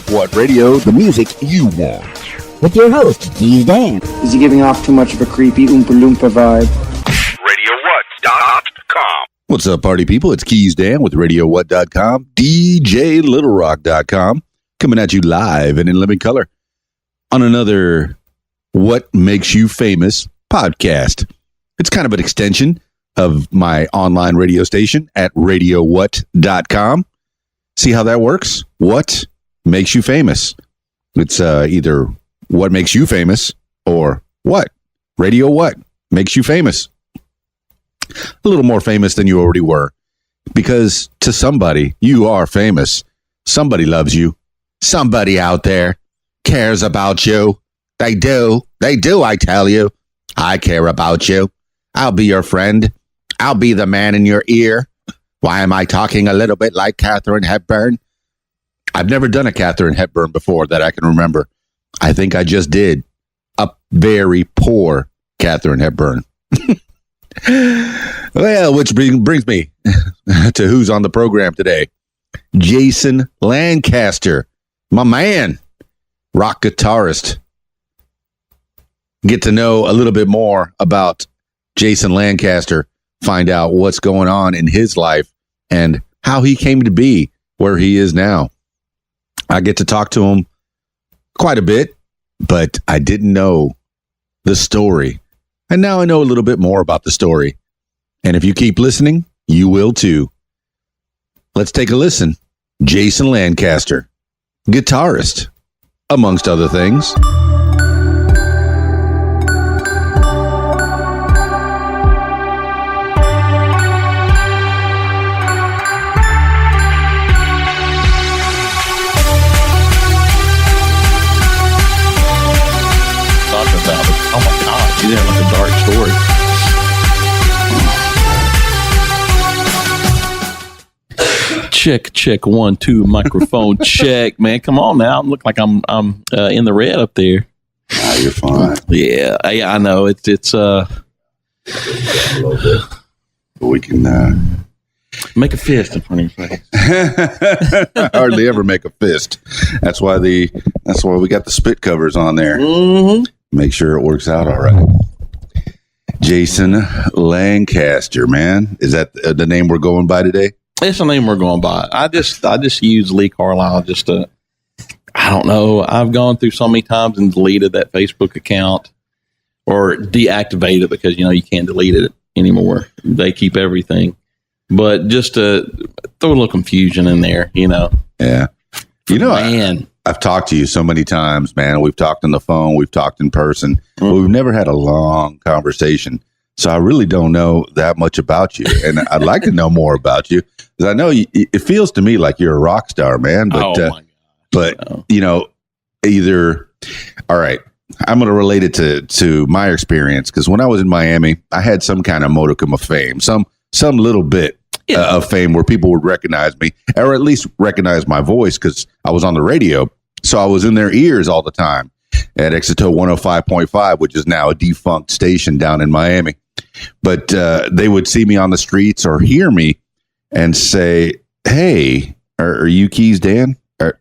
What Radio, the music you want. With your host, Keys Dan. Is he giving off too much of a creepy Oompa Loompa vibe? RadioWhat.com. What's up, party people? It's Keys Dan with RadioWhat.com, DJLittleRock.com, coming at you live and in living color on another What Makes You Famous podcast. It's kind of an extension of my online radio station at RadioWhat.com. See how that works? What makes you famous? It's either what makes you famous or what? Radio What makes you famous. A little more famous than you already were. Because to somebody, you are famous. Somebody loves you. Somebody out there cares about you. They do. They do, I tell you. I care about you. I'll be your friend. I'll be the man in your ear. Why am I talking a little bit like Katharine Hepburn? I've never done a Katharine Hepburn before that I can remember. I think I just did a very poor Katharine Hepburn. Well, which brings me to who's on the program today. Jason Lancaster, my man, rock guitarist. Get to know a little bit more about Jason Lancaster, find out what's going on in his life and how he came to be where he is now. I get to talk to him quite a bit, but I didn't know the story. And now I know a little bit more about the story. And if you keep listening, you will too. Let's take a listen. Jason Lancaster, guitarist, amongst other things. Oh my God, you didn't like a dark story. Check 1 2 microphone check, man. Come on now, look like I'm in the red up there. Ah, you're fine. Yeah, I know it's we can make a fist in front of your face. I hardly ever make a fist. That's why we got the spit covers on there. Mm-hmm. Make sure it works out all right. Jason Lancaster, man. Is that the name we're going by today? It's the name we're going by. I just use Lee Carlisle just to, I don't know. I've gone through so many times and deleted that Facebook account or deactivated it because, you can't delete it anymore. They keep everything. But just to throw a little confusion in there, Yeah. Man. I've talked to you so many times, man. We've talked on the phone. We've talked in person. But we've never had a long conversation. So I really don't know that much about you. And I'd like to know more about you. Because I know it feels to me like you're a rock star, man. But, either, all right, I'm going to relate it to my experience. Because when I was in Miami, I had some kind of modicum of fame, some little bit. Of fame where people would recognize me or at least recognize my voice because I was on the radio. So I was in their ears all the time at Exito 105.5, which is now a defunct station down in Miami. But they would see me on the streets or hear me and say, "Hey, are you Keys Dan?" Or,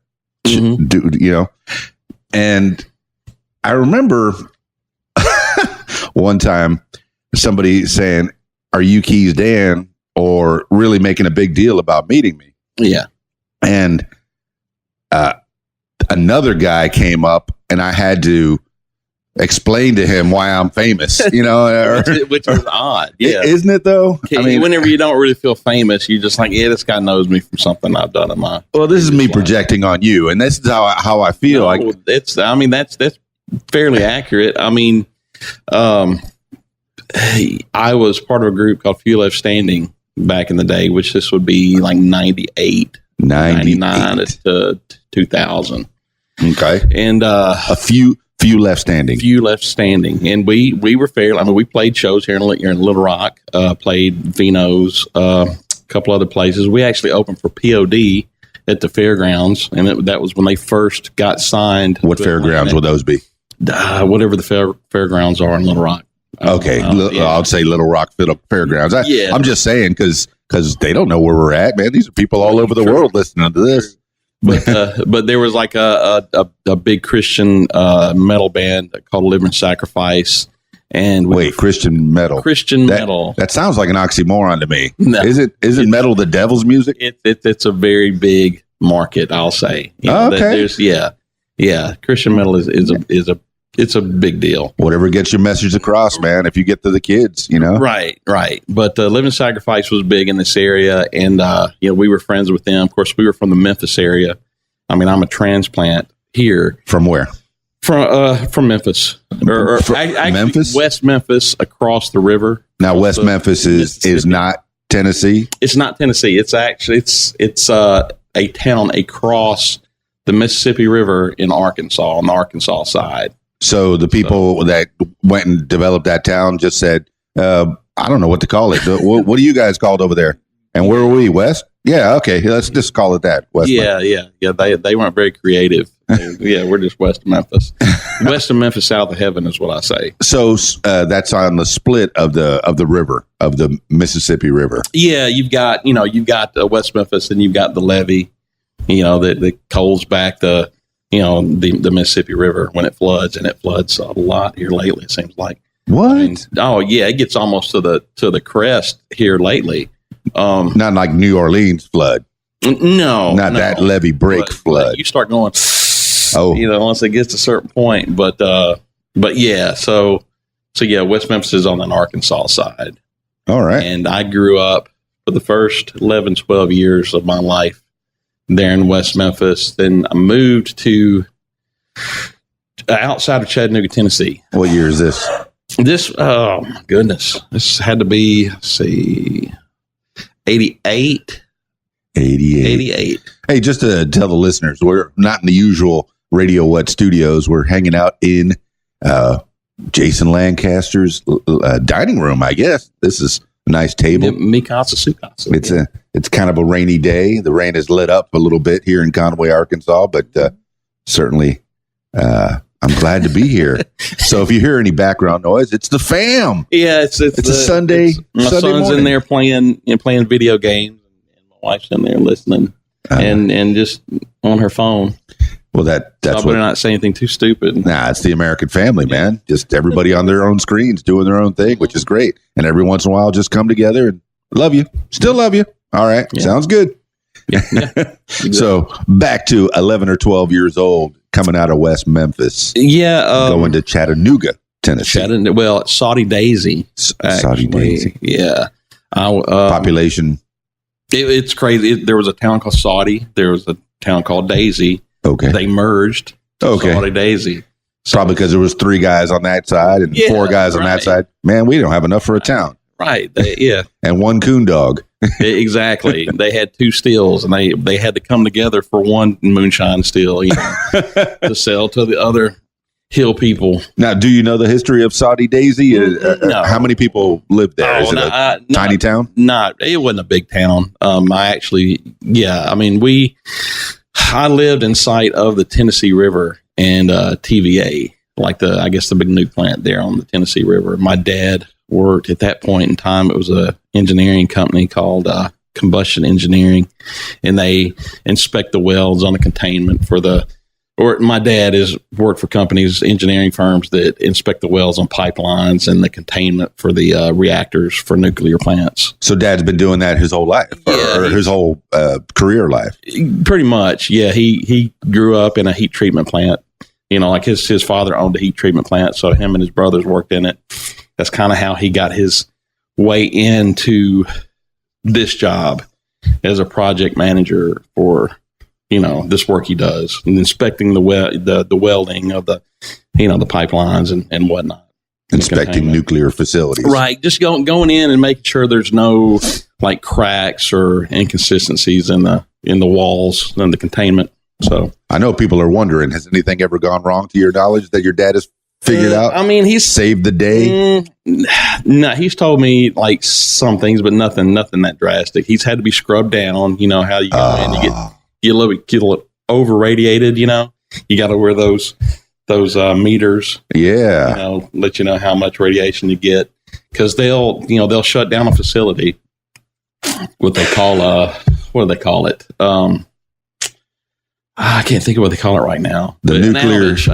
And I remember one time somebody saying, "Are you Keys Dan?" Or really making a big deal about meeting me. Yeah. And another guy came up and I had to explain to him why I'm famous, which is odd. Yeah. Isn't it though? I mean, whenever you don't really feel famous, you're just like, yeah, this guy knows me from something I've done in my. Well, this is me projecting on you. And this is how I feel. That's fairly accurate. I mean, I was part of a group called Few Left Standing back in the day, which this would be like 98, 99 to 2000. Okay. And a few left standing. And we were fairly, we played shows here in Little Rock, played Vino's, a couple other places. We actually opened for POD at the fairgrounds, and that was when they first got signed. What fairgrounds would those be? Whatever the fairgrounds are in Little Rock. Okay, I'll say Little Rock Fairgrounds. I'm just saying because they don't know where we're at, man. These are people all over the world listening to this. But there was like a big Christian metal band called Living Sacrifice. And Christian metal. Metal. That sounds like an oxymoron to me. No, Isn't metal the devil's music? It's a very big market, I'll say. Okay. Christian metal is a big deal. Whatever gets your message across, man. If you get to the kids, Right. But Living Sacrifice was big in this area, and we were friends with them. Of course, we were from the Memphis area. I mean, I'm a transplant here. From where? From Memphis, or actually Memphis, West Memphis, across the river. Now, West Memphis is not Tennessee. It's not Tennessee. It's actually it's a town across the Mississippi River in Arkansas, on the Arkansas side. So the people that went and developed that town just said, I don't know what to call it. What do you guys called over there? And where are we? West? Yeah, okay. Let's just call it that. West. Yeah. They weren't very creative. We're just west of Memphis. West of Memphis, south of heaven is what I say. So that's on the split of the river, of the Mississippi River. Yeah, you've got West Memphis, and you've got the levee, that holds back the Mississippi River when it floods, and it floods a lot here lately. It seems like. What? It gets almost to the crest here lately. Not like New Orleans flood. No, that levee break flood. You start going, once it gets to a certain point. But yeah, so West Memphis is on the Arkansas side. All right. And I grew up for the first 11, 12 years of my life there in West Memphis. Then I moved to outside of Chattanooga, Tennessee. What year is this? Oh my goodness. This had to be, 88. 88. Hey, just to tell the listeners, we're not in the usual Radio What studios. We're hanging out in Jason Lancaster's dining room, I guess. This is a nice table. Mikasa Sukasa. It's kind of a rainy day. The rain has let up a little bit here in Conway, Arkansas, but certainly I'm glad to be here. So if you hear any background noise, it's the fam. Yeah, it's a Sunday. My Sunday son's morning. in there playing video games, and my wife's in there listening and just on her phone. Well, that's so what. Not saying anything too stupid. Nah, it's the American family, man. Just everybody on their own screens doing their own thing, which is great. And every once in a while, just come together and love you. Still love you. All right, sounds good. Yeah. Exactly. So back to 11 or 12 years old, coming out of West Memphis. Yeah. Going to Chattanooga, Tennessee. Saudi Daisy. Saudi Daisy. Yeah. Population. It's crazy. There was a town called Saudi. There was a town called Daisy. Okay. They merged. Okay. Saudi Daisy. Probably because there was 3 guys on that side and 4 guys on that side. Man, we don't have enough for a town. Right. And 1 coon dog. Exactly. They had 2 stills, and they had to come together for one moonshine still, to sell to the other hill people. Now, do you know the history of Saudi Daisy? No. How many people live there? Is it a tiny town? It wasn't a big town. I lived in sight of the Tennessee River and TVA, like the big nuke plant there on the Tennessee River. My dad worked at that point in time. It was a engineering company called Combustion Engineering, and they inspect the welds on the containment my dad worked for engineering firms that inspect the welds on pipelines and the containment for the reactors for nuclear plants. So Dad's been doing that his whole life, or his whole career life? Pretty much, yeah. He grew up in a heat treatment plant. Like his father owned a heat treatment plant, so him and his brothers worked in it. That's kind of how he got his way into this job as a project manager for this work he does, and inspecting the welding of the the pipelines and whatnot, inspecting nuclear facilities, right? Just going in and making sure there's no like cracks or inconsistencies in the walls and the containment. So I know people are wondering, has anything ever gone wrong to your knowledge that your dad has figured out? I mean, he's saved the day. No, he's told me like some things, but nothing that drastic. He's had to be scrubbed down. How you go in, you get a little over radiated. You got to wear those meters. Yeah, let you know how much radiation you get, because they'll shut down a facility. What do they call it? I can't think of what they call it right now. The nuclear an outage.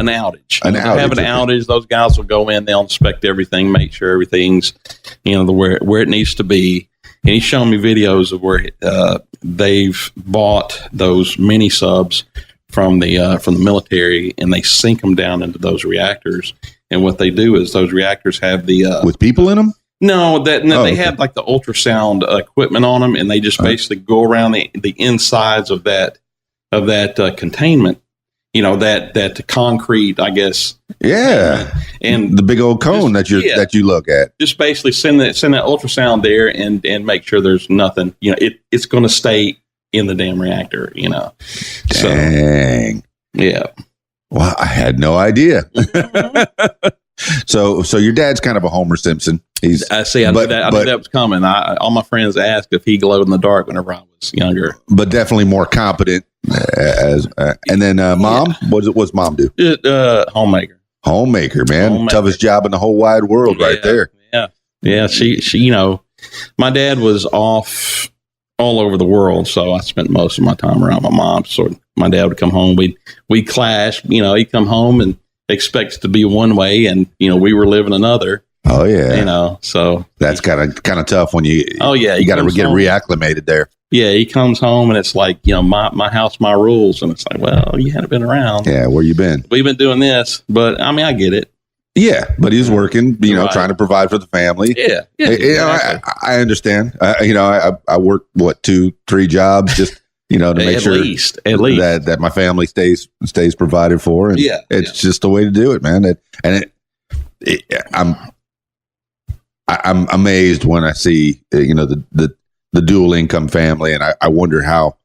An They outage. have an okay. outage. Those guys will go in. They'll inspect everything, make sure everything's where it needs to be. And he's showing me videos of where they've bought those mini subs from the military, and they sink them down into those reactors. And what they do is those reactors have the With people in them? they okay. have like the ultrasound equipment on them, and they just basically go around the insides of that containment. That concrete, I guess. Yeah. And The big old cone that you look at. just basically send that ultrasound there and make sure there's nothing. It's going to stay in the damn reactor. Dang. So, yeah. Well, I had no idea. So your dad's kind of a Homer Simpson. He's I see. I knew that was coming. All my friends asked if he glowed in the dark whenever I was younger. but definitely more competent. And then mom, what's mom do? Homemaker. Homemaker, man. Homemaker. Toughest job in the whole wide world, right there. Yeah. She. My dad was off all over the world, so I spent most of my time around my mom. So my dad would come home. We'd clash. He'd come home and expect it to be one way, and we were living another. Oh yeah. So That's kind of tough when you. Oh yeah, You got to get reacclimated there. Yeah, he comes home and it's like, my house, my rules. And it's like, well, you hadn't been around. Yeah, where you been? We've been doing this, but I mean, I get it. Yeah, but he's working, Right. trying to provide for the family. Yeah. Exactly. I understand. I work 2-3 jobs just to make At sure least. that my family stays provided for, and it's just the way to do it, man. I'm amazed when I see the dual income family, and I wonder how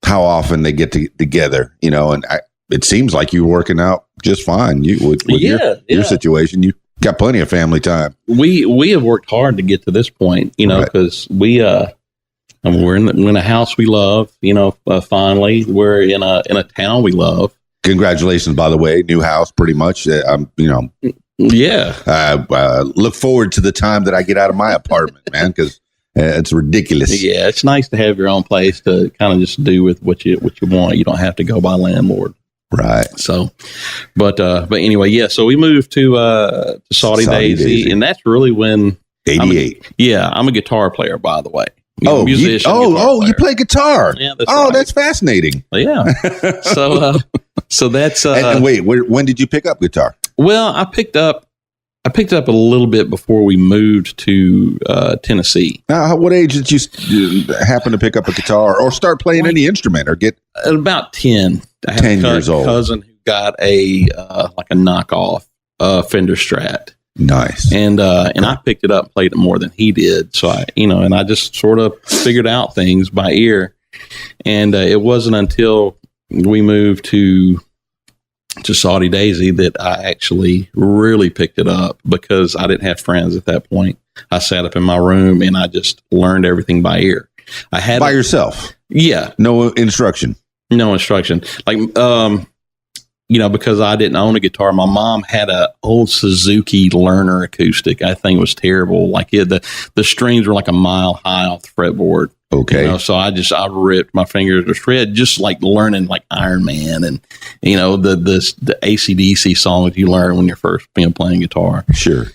often they get together, and it seems like you're working out just fine. With your situation, you got plenty of family time. We have worked hard to get to this point, because we're in a house we love, finally we're in a town we love. Congratulations, by the way, new house, pretty much. Look forward to the time that I get out of my apartment, man, because it's ridiculous. Yeah, it's nice to have your own place to kind of just do with what you want. You don't have to go by landlord. Right. So, but anyway, yeah. So we moved to Saudi Daisy, and that's really when 88. I'm a guitar player, by the way. Musician. You play guitar. Yeah. That's right. That's fascinating. Yeah. So that's and wait, when did you pick up guitar? Well, I picked up a little bit before we moved to Tennessee. What age did you happen to pick up a guitar or start playing any instrument or get? At about 10. I had 10 years old. Cousin who got a knockoff Fender Strat. Nice. And I picked it up, and played it more than he did. So I just sort of figured out things by ear. And it wasn't until we moved to Saudi Daisy that I actually really picked it up, because I didn't have friends at that point. I sat up in my room and I just learned everything by ear. I had by yourself. Yeah. No instruction. Like, because I didn't own a guitar. My mom had a old Suzuki Learner acoustic. I think it was terrible. Like the strings were like a mile high off the fretboard. Okay. So I ripped my fingers to shred, just like learning like Iron Man and, the AC/DC songs you learn when you're first playing guitar. Sure.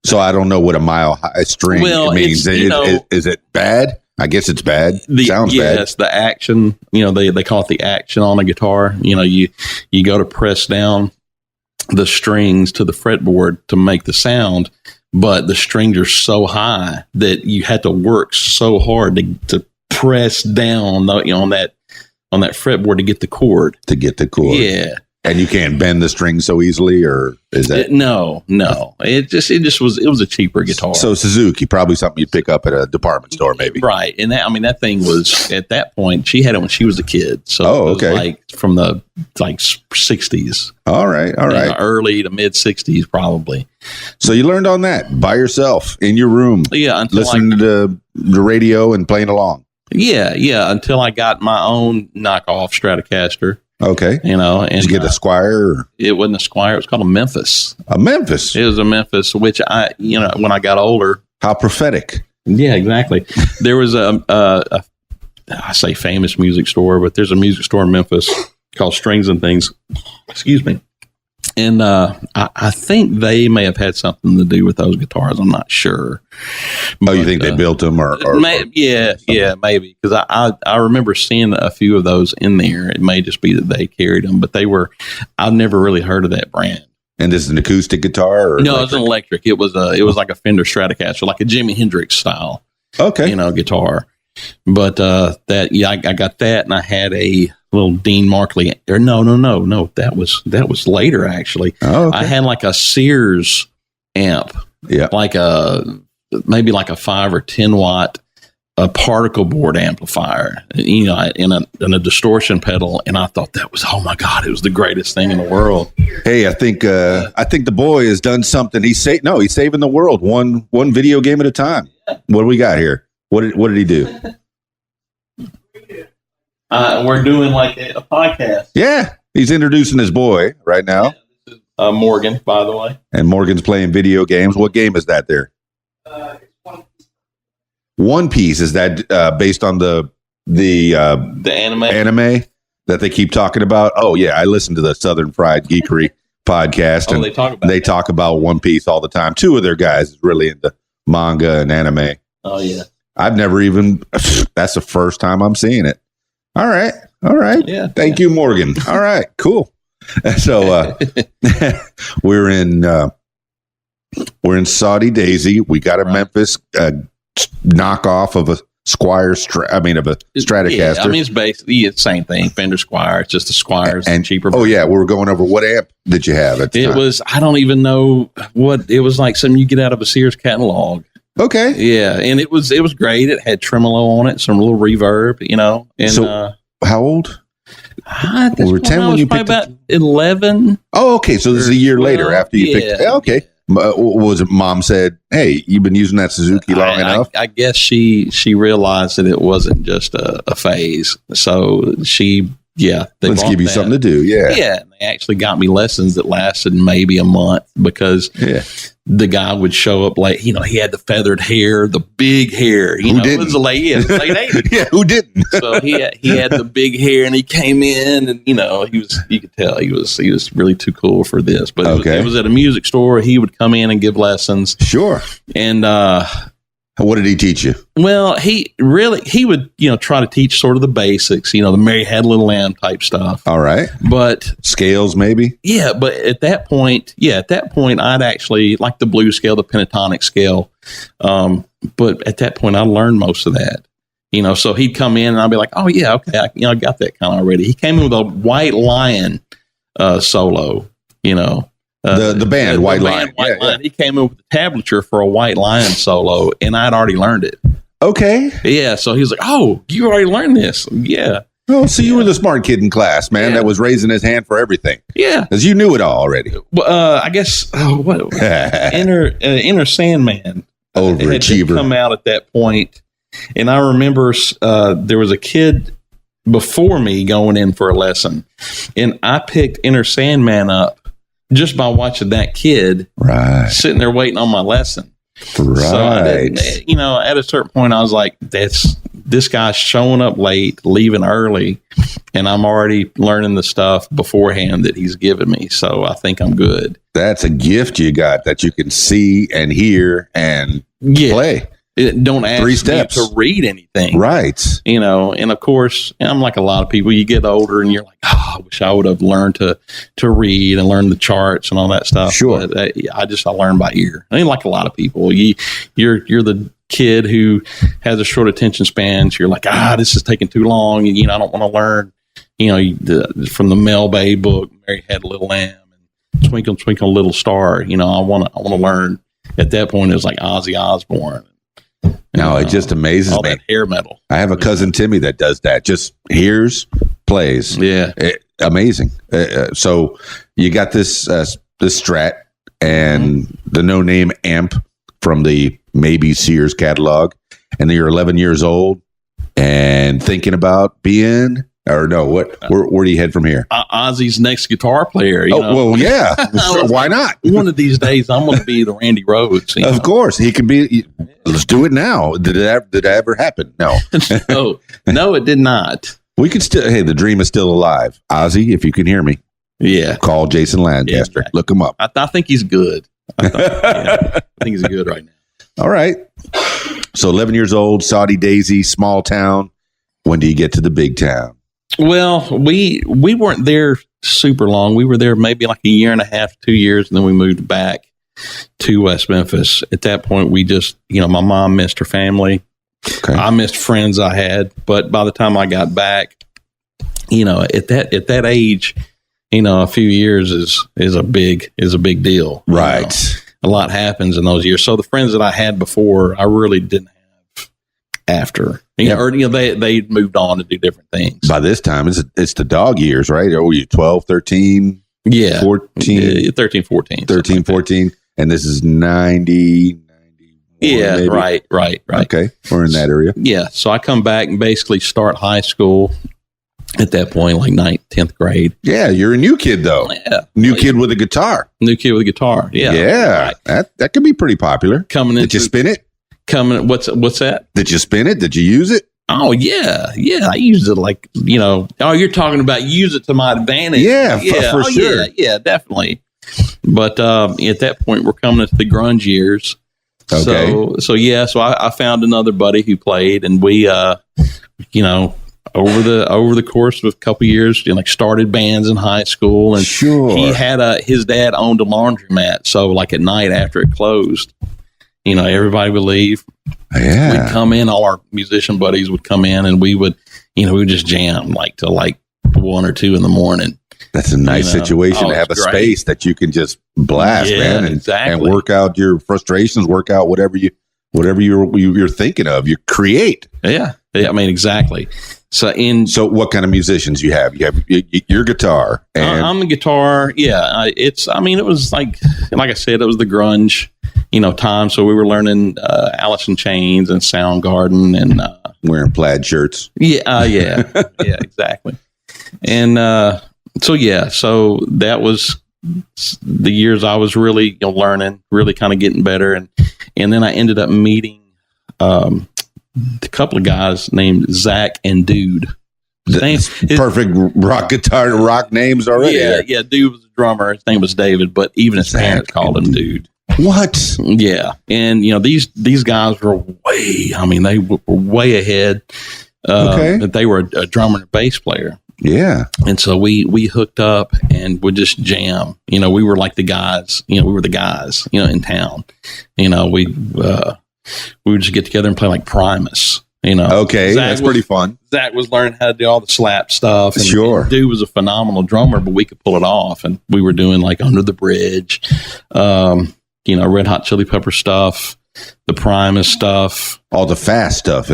So I don't know what a mile high string means. Is it bad? I guess it's bad. Sounds bad. Yes, the action, they call it the action on a guitar. You go to press down the strings to the fretboard to make the sound, but the strings are so high that you had to work so hard to press down on that fretboard to get the chord. Yeah. And you can't bend the string so easily, or is that? No. It was a cheaper guitar. So Suzuki, probably something you'd pick up at a department store, maybe. Right. And that thing was, at that point, she had it when she was a kid. So it was like from the 60s. All right. Early to mid 60s, probably. So you learned on that by yourself in your room. Yeah. Listening to the radio and playing along. Yeah. Until I got my own knockoff Stratocaster. Okay. And did you get a Squire? Or? It wasn't a Squire. It was called a Memphis. A Memphis? It was a Memphis, which when I got older. How prophetic. Yeah, exactly. There was a I say famous music store, but there's a music store in Memphis called Strings and Things. Excuse me. And I think they may have had something to do with those guitars. I'm not sure. Oh, you think they built them or yeah, maybe. Because I remember seeing a few of those in there. It may just be that they carried them, but I've never really heard of that brand. And this is an acoustic guitar? Or no, it was an electric. It was like a Fender Stratocaster, like a Jimi Hendrix style. Okay. Guitar. But I got that, and I had a little Dean Markley. Or no. That was later, actually. Oh, okay. I had like a Sears amp. Yeah. Like maybe like a 5 or 10 watt particle board amplifier, in a distortion pedal, and I thought that was, oh my God, it was the greatest thing in the world. Hey, I think the boy has done something. He's saving the world one video game at a time. What do we got here? What did he do? We're doing like a podcast. Yeah, he's introducing his boy right now. Yeah, this is Morgan, by the way. And Morgan's playing video games. What game is that there? One Piece. Is that based on the anime that they keep talking about? Oh yeah, I listen to the Southern Fried Geekery podcast, and they talk about One Piece all the time. Two of their guys is really into manga and anime. Oh yeah, I've never even. That's the first time I'm seeing it. All right. Yeah. Thank you, Morgan. All right, cool. So we're in Saudi Daisy. We got a Memphis knockoff of a Squire, of a Stratocaster. Yeah, it's basically the same thing. Fender Squire. It's just the Squire's and cheaper. Oh yeah, we were going over what amp did you have at the time? Was. I don't even know what it was like. Something you get out of a Sears catalog. Okay. Yeah, and it was great. It had tremolo on it, some little reverb, And so, how old? We were 10 when you picked about 11. Oh, okay. So this is a year later after you picked. Okay. Was it mom said, "Hey, you've been using that Suzuki long enough"? I guess she realized that it wasn't just a phase. So she, let's give you something to do. Yeah. And they actually got me lessons that lasted maybe a month because the guy would show up late. He had the feathered hair, the big hair. Who didn't? It was late 80s. Yeah, who didn't? So he had the big hair, and he came in, and you could tell he was really too cool for this. But it was at a music store. He would come in and give lessons. Sure. And what did he teach you? Well, he would try to teach sort of the basics, the Mary Had a Little Lamb type stuff. All right. But scales maybe? Yeah, but at that point I'd actually like the blues scale, the pentatonic scale. But at that point I learned most of that. So he'd come in and I'd be like, "Oh yeah, okay, I got that kind of already." He came in with a White Lion solo, the band White Lion. Lion. He came in with the tablature for a White Lion solo, and I'd already learned it. Okay. Yeah, so he was like, "Oh, you already learned this?" Yeah. Oh, so you were the smart kid in class, man, that was raising his hand for everything. Yeah. Because you knew it all already. Well, I guess, Inner Sandman. Overachiever. Had come out at that point. And I remember there was a kid before me going in for a lesson, and I picked Inner Sandman up just by watching that kid sitting there waiting on my lesson. Right. So I didn't, at a certain point I was like, this guy's showing up late, leaving early, and I'm already learning the stuff beforehand that he's given me. So I think I'm good. That's a gift you got that you can see and hear and play. Don't ask 3 steps me to read anything. Right. And of course, I'm like a lot of people, you get older and you're like, I wish I would have learned to read and learn the charts and all that stuff. Sure. But I learned by ear. I mean, like a lot of people, you're the kid who has a short attention span. So you're like, this is taking too long. And, I don't want to learn, from the Mel Bay book, Mary Had a Little Lamb and Twinkle, Twinkle, Little Star. I want to learn. At that point, it was like Ozzy Osbourne. No, it just amazes me. That hair metal. I have a cousin Timmy that does that. Just hears, plays. Yeah, amazing. So you got this Strat and the No Name amp from the maybe Sears catalog, and you're 11 years old and thinking about being Or no, where do you head from here? Ozzy's next guitar player. Well, yeah. Why not? One of these days, I'm going to be the Randy Rhoads. Of course. He can be. Let's do it now. Did that ever happen? No. No, it did not. We could still, hey, the dream is still alive. Ozzy, if you can hear me. Yeah. Call Jason Lancaster. Yeah, look him up. I think he's good. I think he's good right now. All right. So 11 years old, Saudi Daisy, small town. When do you get to the big town? Well, we weren't there super long. We were there maybe like a year and a half, 2 years, and then we moved back to West Memphis. At that point, we just, my mom missed her family. Okay. I missed friends I had. But by the time I got back, at that age, a few years is a big deal. Right. A lot happens in those years. So the friends that I had before, I really didn't have after. They moved on to do different things. By this time, it's the dog years, right? Or were you 12, 13? Yeah. 14? 13, 14. 13, 14. And this is 90. Yeah, maybe? Right. Okay. We're in that area. Yeah. So I come back and basically start high school at that point, like 9th, 10th grade. Yeah. You're a new kid, though. Yeah. New kid with a guitar. New kid with a guitar. Yeah. Yeah. Right. That could be pretty popular. Did you spin it? What's that? Did you spin it? Did you use it? Oh, yeah. Yeah. I used it like, you're talking about use it to my advantage. Yeah, for sure. Yeah, definitely. But at that point, we're coming into the grunge years. Okay. So I found another buddy who played, and we, over the course of a couple of years, started bands in high school, and sure. He had his dad owned a laundromat. So like at night after it closed, everybody would leave. Yeah. We'd come in, all our musician buddies would come in, and we would just jam till 1 or 2 in the morning. That's a nice situation to have a space that you can just blast, man, and work out your frustrations, work out whatever you're thinking of. You create. Yeah. I mean, exactly. So what kind of musicians you have? You have your guitar. And I'm the guitar. Yeah. It was like I said, it was the grunge, time. So we were learning Alice in Chains and Soundgarden and wearing plaid shirts. Yeah. Yeah, exactly. And so that was the years I was really learning, really kind of getting better. And then I ended up meeting a couple of guys named Zach and Dude. Perfect rock names already. Yeah. Dude was a drummer. His name was David, but even his parents called him Dude. What? Yeah. And, these guys were they were way ahead. That they were a drummer and a bass player. Yeah. And so we hooked up and would just jam. We were like the guys, we were the guys, in town. We would just get together and play like Primus, Okay. That's pretty fun. Zach was learning how to do all the slap stuff. And, sure. And Dude was a phenomenal drummer, but we could pull it off. And we were doing like Under the Bridge, Red Hot Chili Pepper stuff, the Primus stuff. All the fast stuff.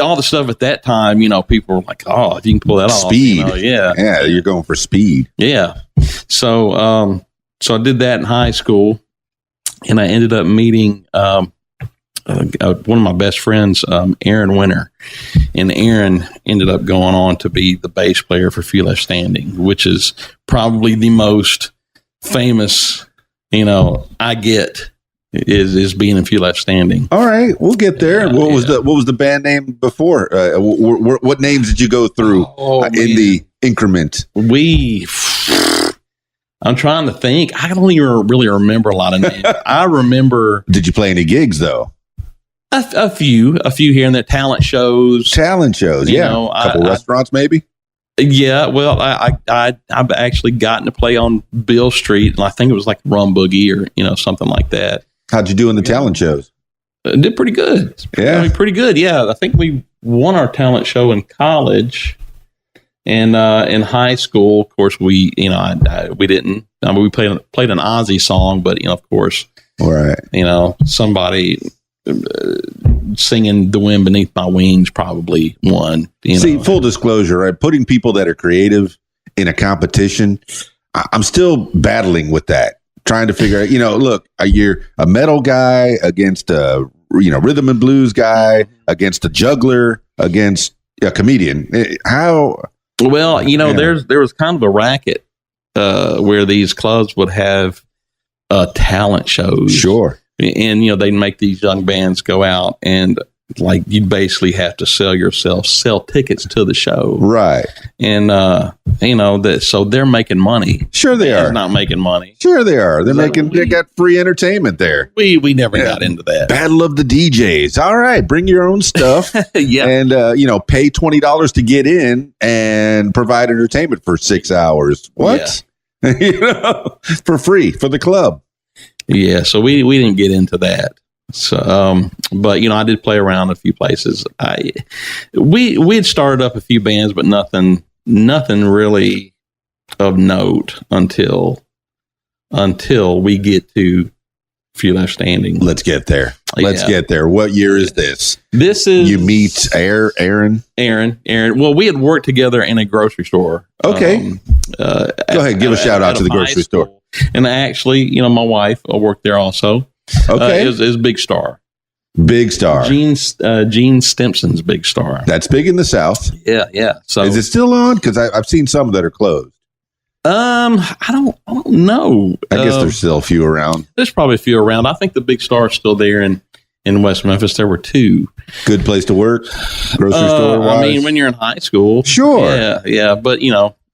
All the stuff at that time, people were like, oh, if you can pull that off. Speed. Yeah, you're going for speed. Yeah. So I did that in high school, and I ended up meeting one of my best friends, Aaron Winter. And Aaron ended up going on to be the bass player for Few Left Standing, which is probably the most famous, I get. Is being in Few Left Standing. All right, we'll get there. What was the band name before? What names did you go through in the increment? I'm trying to think. I don't even really remember a lot of names. I remember. Did you play any gigs though? A few here and there. Talent shows. Yeah. A couple restaurants, maybe. Yeah, well, I've actually gotten to play on Bill Street, and I think it was like Rum Boogie or something like that. How'd you do in the talent shows? Did pretty good. Yeah, pretty good. Yeah, I think we won our talent show in college, and in high school, of course, we we didn't. We played an Ozzy song, but of course, right. Somebody singing "The Wind Beneath My Wings" probably won. See, full disclosure, right? Putting people that are creative in a competition, I'm still battling with that. Trying to figure out, look, you're a metal guy against a, rhythm and blues guy, against a juggler, against a comedian. How Well, Yeah. there was kind of a racket where these clubs would have talent shows. Sure. And, they'd make these young bands go out and like you'd basically have to sell tickets to the show. Right. And, so they're making money. Sure they Band's are. not making money. Sure they are. They got free entertainment there. We never got into that. Battle of the DJs. All right. Bring your own stuff. Yeah. And, pay $20 to get in and provide entertainment for 6 hours. What? For free for the club. Yeah. So we didn't get into that. So, but I did play around a few places. We had started up a few bands, but nothing really of note until we get to Few Left Standing. Let's get there. Get there. What year is this? This is you meet Aaron. Well, we had worked together in a grocery store. Okay. Go ahead. Give a shout out to the grocery store. And actually, my wife worked there also. Okay. Is Big Star. Big Star. Gene Stimpson's Big Star. That's big in the South. Yeah. So is it still on? Because I've seen some that are closed. I don't know. I guess there's still a few around. There's probably a few around. I think the Big Star is still there in West Memphis. There were two. Good place to work. Grocery store. I mean, when you're in high school, sure. Yeah. But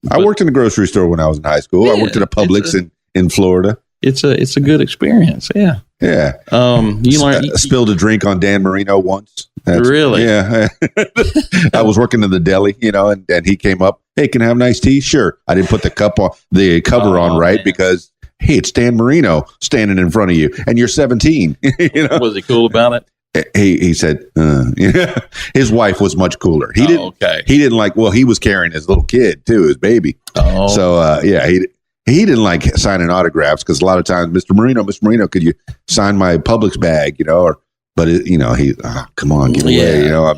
I worked in a grocery store when I was in high school. I worked at a Publix in Florida. It's a good experience. Yeah. Yeah. You learn. Spilled a drink on Dan Marino once. Really? Yeah. I was working in the deli, and he came up. Hey, can I have nice tea? Sure. I didn't put the cover on right, man. Because hey, it's Dan Marino standing in front of you, and you're 17. Was he cool about it? He said, his wife was much cooler. He didn't. Okay. He didn't like. Well, he was carrying his little kid too, his baby. Oh. So he didn't like signing autographs because a lot of times, Mr. Marino, could you sign my Publix bag? Come on, get away. I'm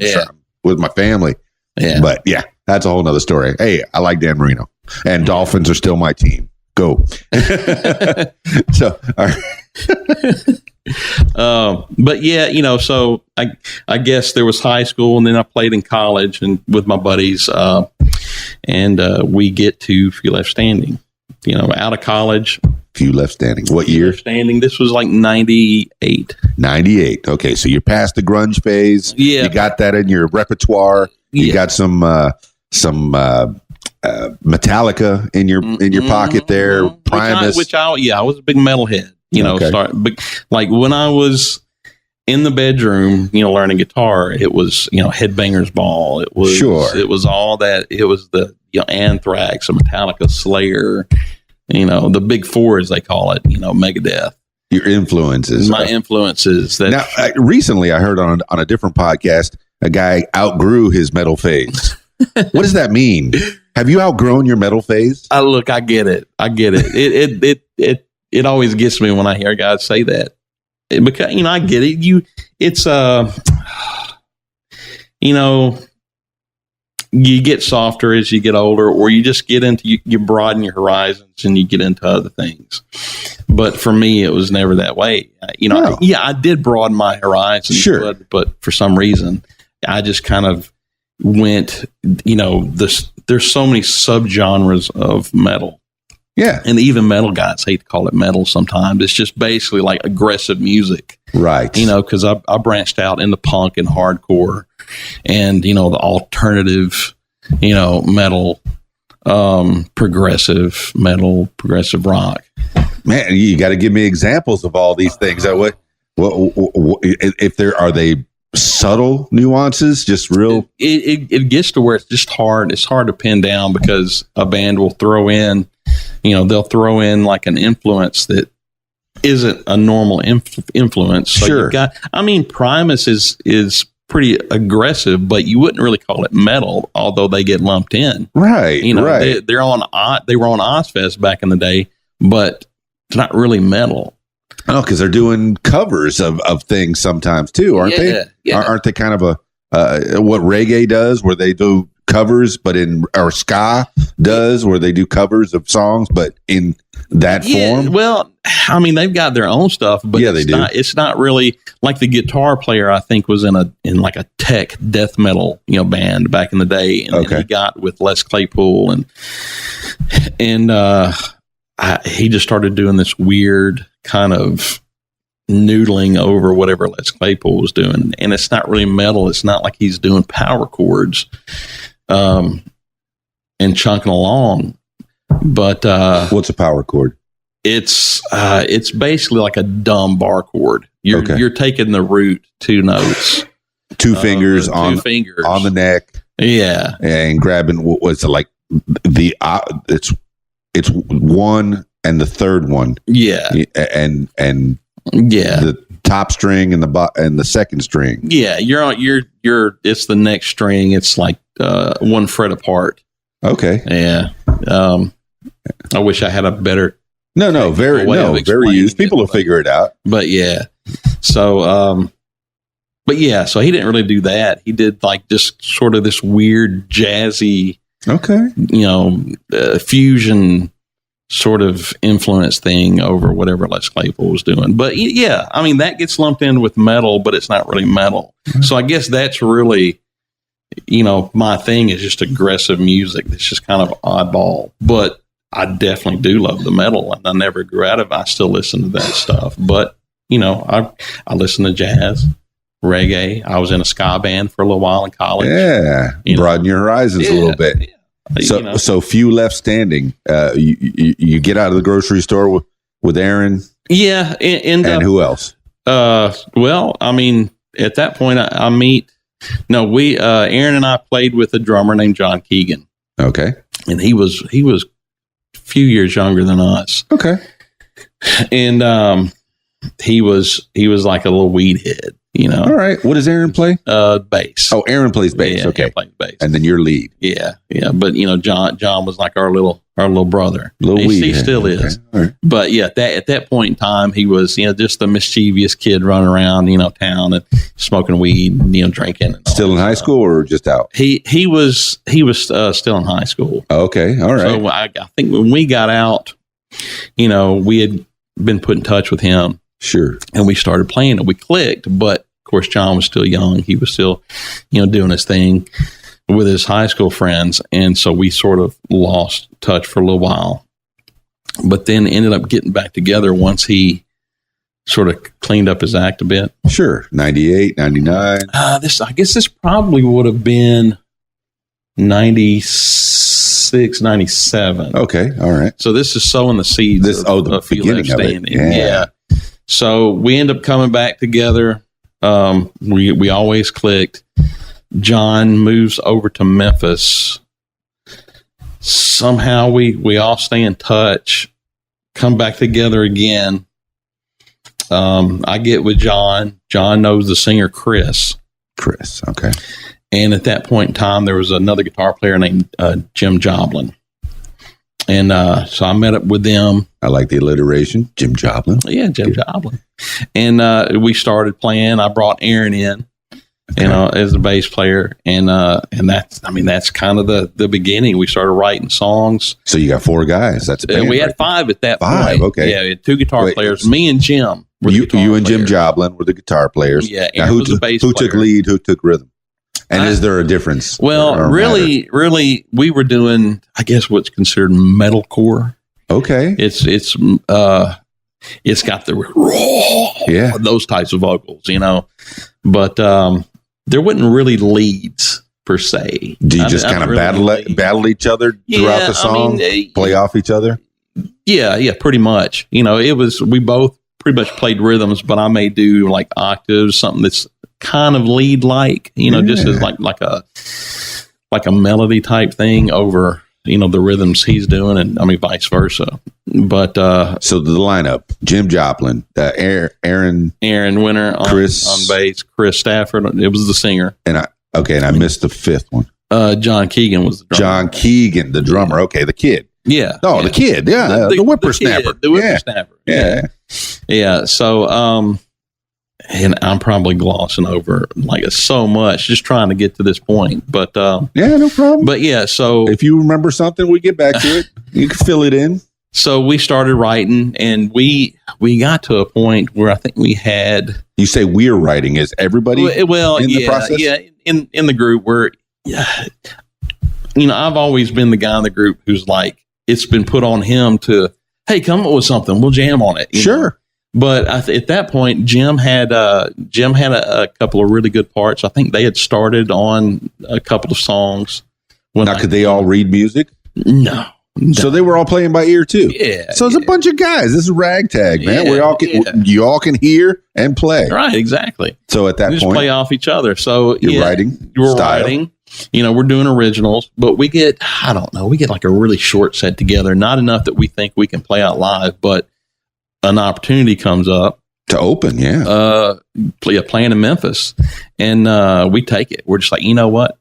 with my family. Yeah. But yeah, that's a whole nother story. Hey, I like Dan Marino, and Dolphins are still my team. Go. So, all right. But yeah, so I guess there was high school, and then I played in college and with my buddies, and we get to Few Left Standing. Out of college. Few Left Standing. What year? Left Standing. This was like 98. 98. Okay, so you're past the grunge phase. Yeah, you got that in your repertoire. You got some Metallica in your pocket there. Primus. I was a big metalhead. Okay. Like when I was in the bedroom, learning guitar, it was Headbangers Ball. It was It was all that. It was the Anthrax, Metallica, Slayer. The big four, as they call it. Megadeth. Your influences. My influences. Now, recently I heard on a different podcast, a guy outgrew his metal phase. What does that mean? Have you outgrown your metal phase? Look, I get it. It always gets me when I hear guys say that. Because I get it. You get softer as you get older, or you just get into you broaden your horizons and you get into other things. But for me, it was never that way. No. I did broaden my horizons, sure, but for some reason, I just kind of went. There's so many subgenres of metal. Yeah. And even metal guys hate to call it metal sometimes. It's just basically like aggressive music. Right. Because I branched out into punk and hardcore and, the alternative, metal, progressive metal, progressive rock. Man, you got to give me examples of all these things. What if are they subtle nuances, just real? It gets to where it's just hard. It's hard to pin down because a band will throw in, they'll throw in like an influence that isn't a normal influence. So sure. Primus is pretty aggressive, but you wouldn't really call it metal, although they get lumped in. Right. Right. They were on Ozfest back in the day, but it's not really metal. Oh, because they're doing covers of things sometimes too, aren't they? Yeah. Aren't they kind of what reggae does, where they do covers, but or ska does, where they do covers of songs, but in that form? Well, I mean, they've got their own stuff, but it's not really like the guitar player, I think, was in like a tech death metal, band back in the day. And he got with Les Claypool and he just started doing this weird kind of noodling over whatever Les Claypool was doing. And it's not really metal. It's not like he's doing power chords, and chunking along. But what's a power chord? It's basically like a dumb bar chord. You're taking the root 2 notes, two fingers on the neck, and grabbing what was it, like it's one and the third one, and the top string and the second string. Yeah, you're it's the next string. It's like 1 fret apart. Okay. Yeah. I wish I had a better. Very used. People will figure it out. But yeah. So, so he didn't really do that. He did like just sort of this weird jazzy, fusion sort of influence thing over whatever Les Claypool was doing. But yeah, I mean, that gets lumped in with metal, but it's not really metal. Mm-hmm. So I guess that's really, my thing is just aggressive music. It's just kind of oddball, but I definitely do love the metal, and I never grew out of it. I still listen to that stuff, but I listen to jazz, reggae. I was in a ska band for a little while in college. Yeah, broaden your horizons a little bit. Yeah. So few left standing. You get out of the grocery store with Aaron. Yeah, and who else? Well, I mean, at that point, I meet. No, Aaron and I played with a drummer named John Keegan. Okay, and he was a few years younger than us. Okay, and he was like a little weed head. All right. What does Aaron play? Bass. Oh, Aaron plays bass. Yeah, okay. Plays bass. And then your lead. Yeah. Yeah. But John was like our little brother. He still is. Okay. Right. But yeah, at that point in time, he was, just a mischievous kid running around, town and smoking weed, drinking. And still in high school or just out? He was still in high school. Okay. All right. So I think when we got out, we had been put in touch with him. Sure. And we started playing and we clicked, but of course John was still young. He was still, doing his thing with his high school friends. And so we sort of lost touch for a little while, but then ended up getting back together once he sort of cleaned up his act a bit. Sure. 98, 99. I guess this probably would have been 96, 97. Okay. All right. So this is sowing the seeds of Few Left Standing. Yeah. So we end up coming back together. We always clicked. John moves over to Memphis. Somehow we all stay in touch, come back together again. I get with John. John knows the singer Chris. Okay. And at that point in time, there was another guitar player named Jim Joblin. And so I met up with them. I like the alliteration, Jim Joblin. Yeah, Jim Joblin. And we started playing. I brought Aaron in, as the bass player, and that's kind of the beginning. We started writing songs. So you got 4 guys. That's a band, we had 5 at that point. 5. Okay. Yeah, we had 2 guitar players. Me and Jim. You and Jim Joblin were the guitar players. Yeah. Aaron was the bass player. Who took lead? Who took rhythm? And is there a difference? Well, really, we were doing, I guess, what's considered metalcore. Okay. It's got the raw, those types of vocals, but there wasn't really leads per se. Do you just kind of battle each other throughout the song, play off each other? Yeah, pretty much. We both pretty much played rhythms, but I may do like octaves, something that's kind of lead like, just as like a melody type thing over, the rhythms he's doing, and vice versa. But so the lineup: Jim Joplin, Aaron Winter on bass, Chris Stafford. It was the singer, and I missed the 5th one. John Keegan was the drummer. John Keegan, the drummer. Okay, the kid. Yeah. Oh, yeah. The kid. Yeah, the whippersnapper. The whippersnapper. Yeah. So and I'm probably glossing over like so much just trying to get to this point. But yeah, no problem. But yeah, so if you remember something, we get back to it. You can fill it in. So we started writing, and we got to a point where I think we had. You say we're writing, is everybody? Well, in yeah, the process? yeah, in the group where, I've always been the guy in the group who's like, it's been put on him to, hey, come up with something, we'll jam on it. Sure. Know? But at that point, Jim had a couple of really good parts. I think they had started on a couple of songs. Now, could they all read music? No. So they were all playing by ear too. Yeah. So it's a bunch of guys. This is ragtag, man. You all can hear and play. Right. Exactly. So at that point, just play off each other. So you're writing. We're writing. We're doing originals, but we get like a really short set together. Not enough that we think we can play out live, but an opportunity comes up to open. Yeah. Playing in Memphis, and we take it. We're just like, you know what?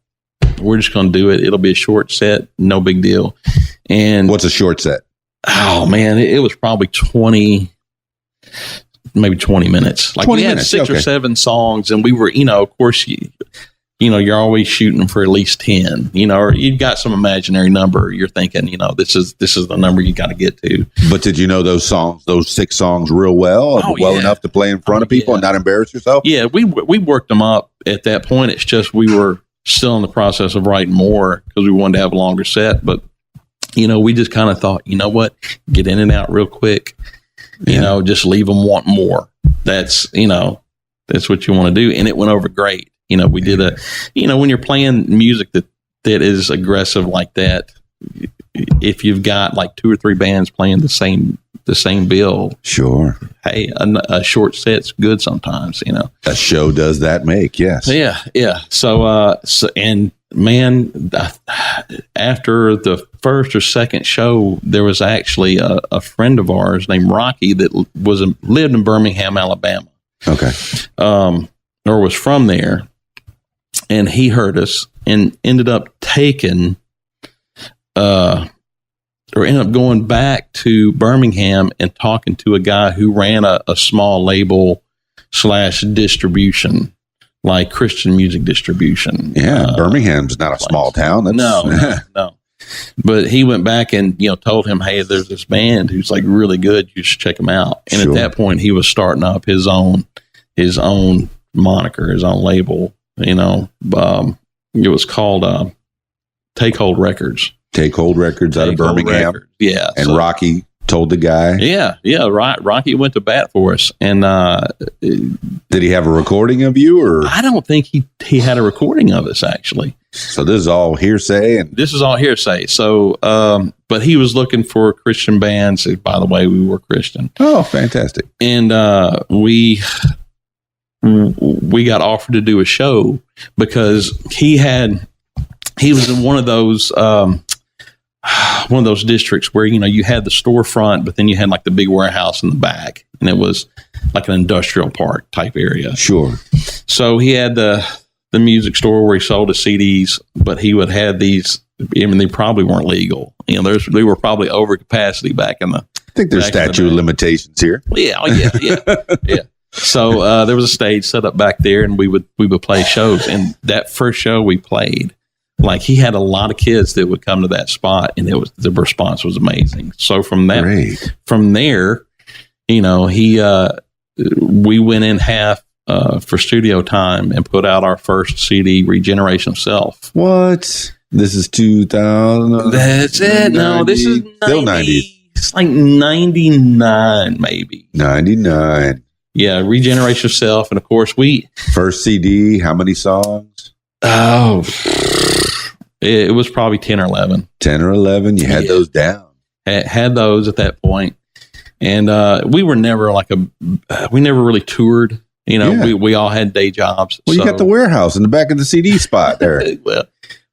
We're just going to do it. It'll be a short set, no big deal. And what's a short set? Oh man, it was probably 20 minutes. Like 20 we had minutes, 6 or 7 songs, and we were, of course, you're always shooting for at least 10. Or you've got some imaginary number. You're thinking, this is the number you got to get to. But did you know those 6 songs real well, enough to play in front of people and not embarrass yourself? Yeah, we worked them up at that point. It's just we were still in the process of writing more because we wanted to have a longer set. But, we just kind of thought, you know what, get in and out real quick, just leave them wanting more. That's what you want to do. And it went over great. We did when you're playing music that is aggressive like that, if you've got like 2 or 3 bands playing the same bill, sure. Hey, a short set's good sometimes, A show does that make, yes. Yeah. So and man, after the first or second show, there was actually a friend of ours named Rocky that lived in Birmingham, Alabama. Okay. Or was from there. And he heard us and ended up taking, or ended up going back to Birmingham and talking to a guy who ran a small label / distribution, like Christian music distribution. Yeah, Birmingham's not a small town. No. But he went back and told him, hey, there's this band who's like really good. You should check them out. And at that point, he was starting up his own moniker, his own label. It was called Take Hold Records. Take Hold Records out of Birmingham. Yeah. And Rocky told the guy. Yeah. Right. Rocky went to bat for us. And did he have a recording of you, or? I don't think he had a recording of us, actually. So this is all hearsay. This is all hearsay. So, but he was looking for Christian bands. By the way, we were Christian. Oh, fantastic. And we got offered to do a show because he was in one of those districts where you had the storefront, but then you had like the big warehouse in the back, and it was like an industrial park type area. Sure. So he had the music store where he sold his CDs, but he would have these. I mean, they probably weren't legal. They were probably over capacity back in the. I think there's statute of limitations here. Yeah. So there was a stage set up back there, and we would play shows. And that first show we played, like he had a lot of kids that would come to that spot, and the response was amazing. So from there, we went in half for studio time and put out our first CD, Regeneration of Self. What? This is 2000. That's it. No, this is 90, still 90s. It's like 99, maybe 99. Yeah, Regeneration of Self, and of course first CD. How many songs? Oh, it was probably 10 or 11. 10 or 11. You had those down. Had those at that point, and we were never we never really toured. We all had day jobs. Well, you got the warehouse in the back of the CD spot there.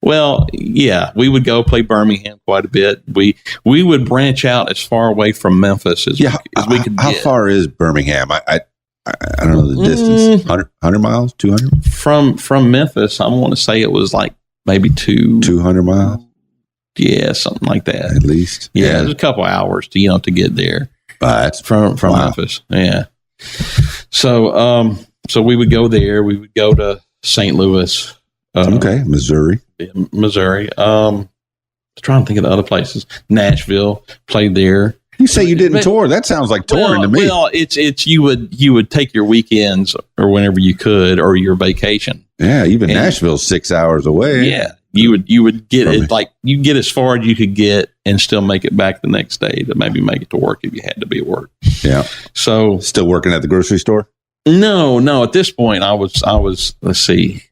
Well, yeah, we would go play Birmingham quite a bit. We would branch out as far away from Memphis as we could. How far is Birmingham? I don't know the distance. 100 miles, 200 from Memphis. I want to say it was like maybe 200 miles. Yeah, something like that. At least. Yeah, it was a couple hours to get there. But from Memphis. Yeah. So So we would go there. We would go to St. Louis. Missouri. Missouri. Trying to think of the other places. Nashville, played there. You say you didn't tour? That sounds like touring to me. Well, it's you would take your weekends or whenever you could, or your vacation. Yeah, even Nashville's 6 hours away. Yeah, you would get it like you get as far as you could get and still make it back the next day to maybe make it to work if you had to be at work. Yeah. So still working at the grocery store? No. At this point, I was. Let's see,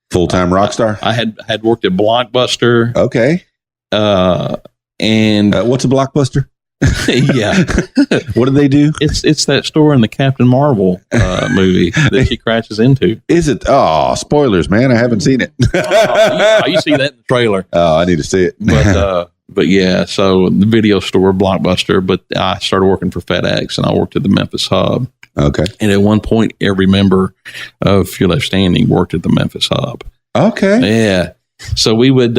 full-time rock star. I had worked at Blockbuster. Okay. And what's a Blockbuster? Yeah. What do they do? It's that store in the Captain Marvel movie that she crashes into. Is it? Oh, spoilers, man. I haven't seen it. You see that in the trailer. Oh, I need to see it. But yeah, so the video store, Blockbuster, but I started working for FedEx and I worked at the Memphis hub. Okay. And at one point, every member of Few Left Standing worked at the Memphis hub. Okay. Yeah. So we would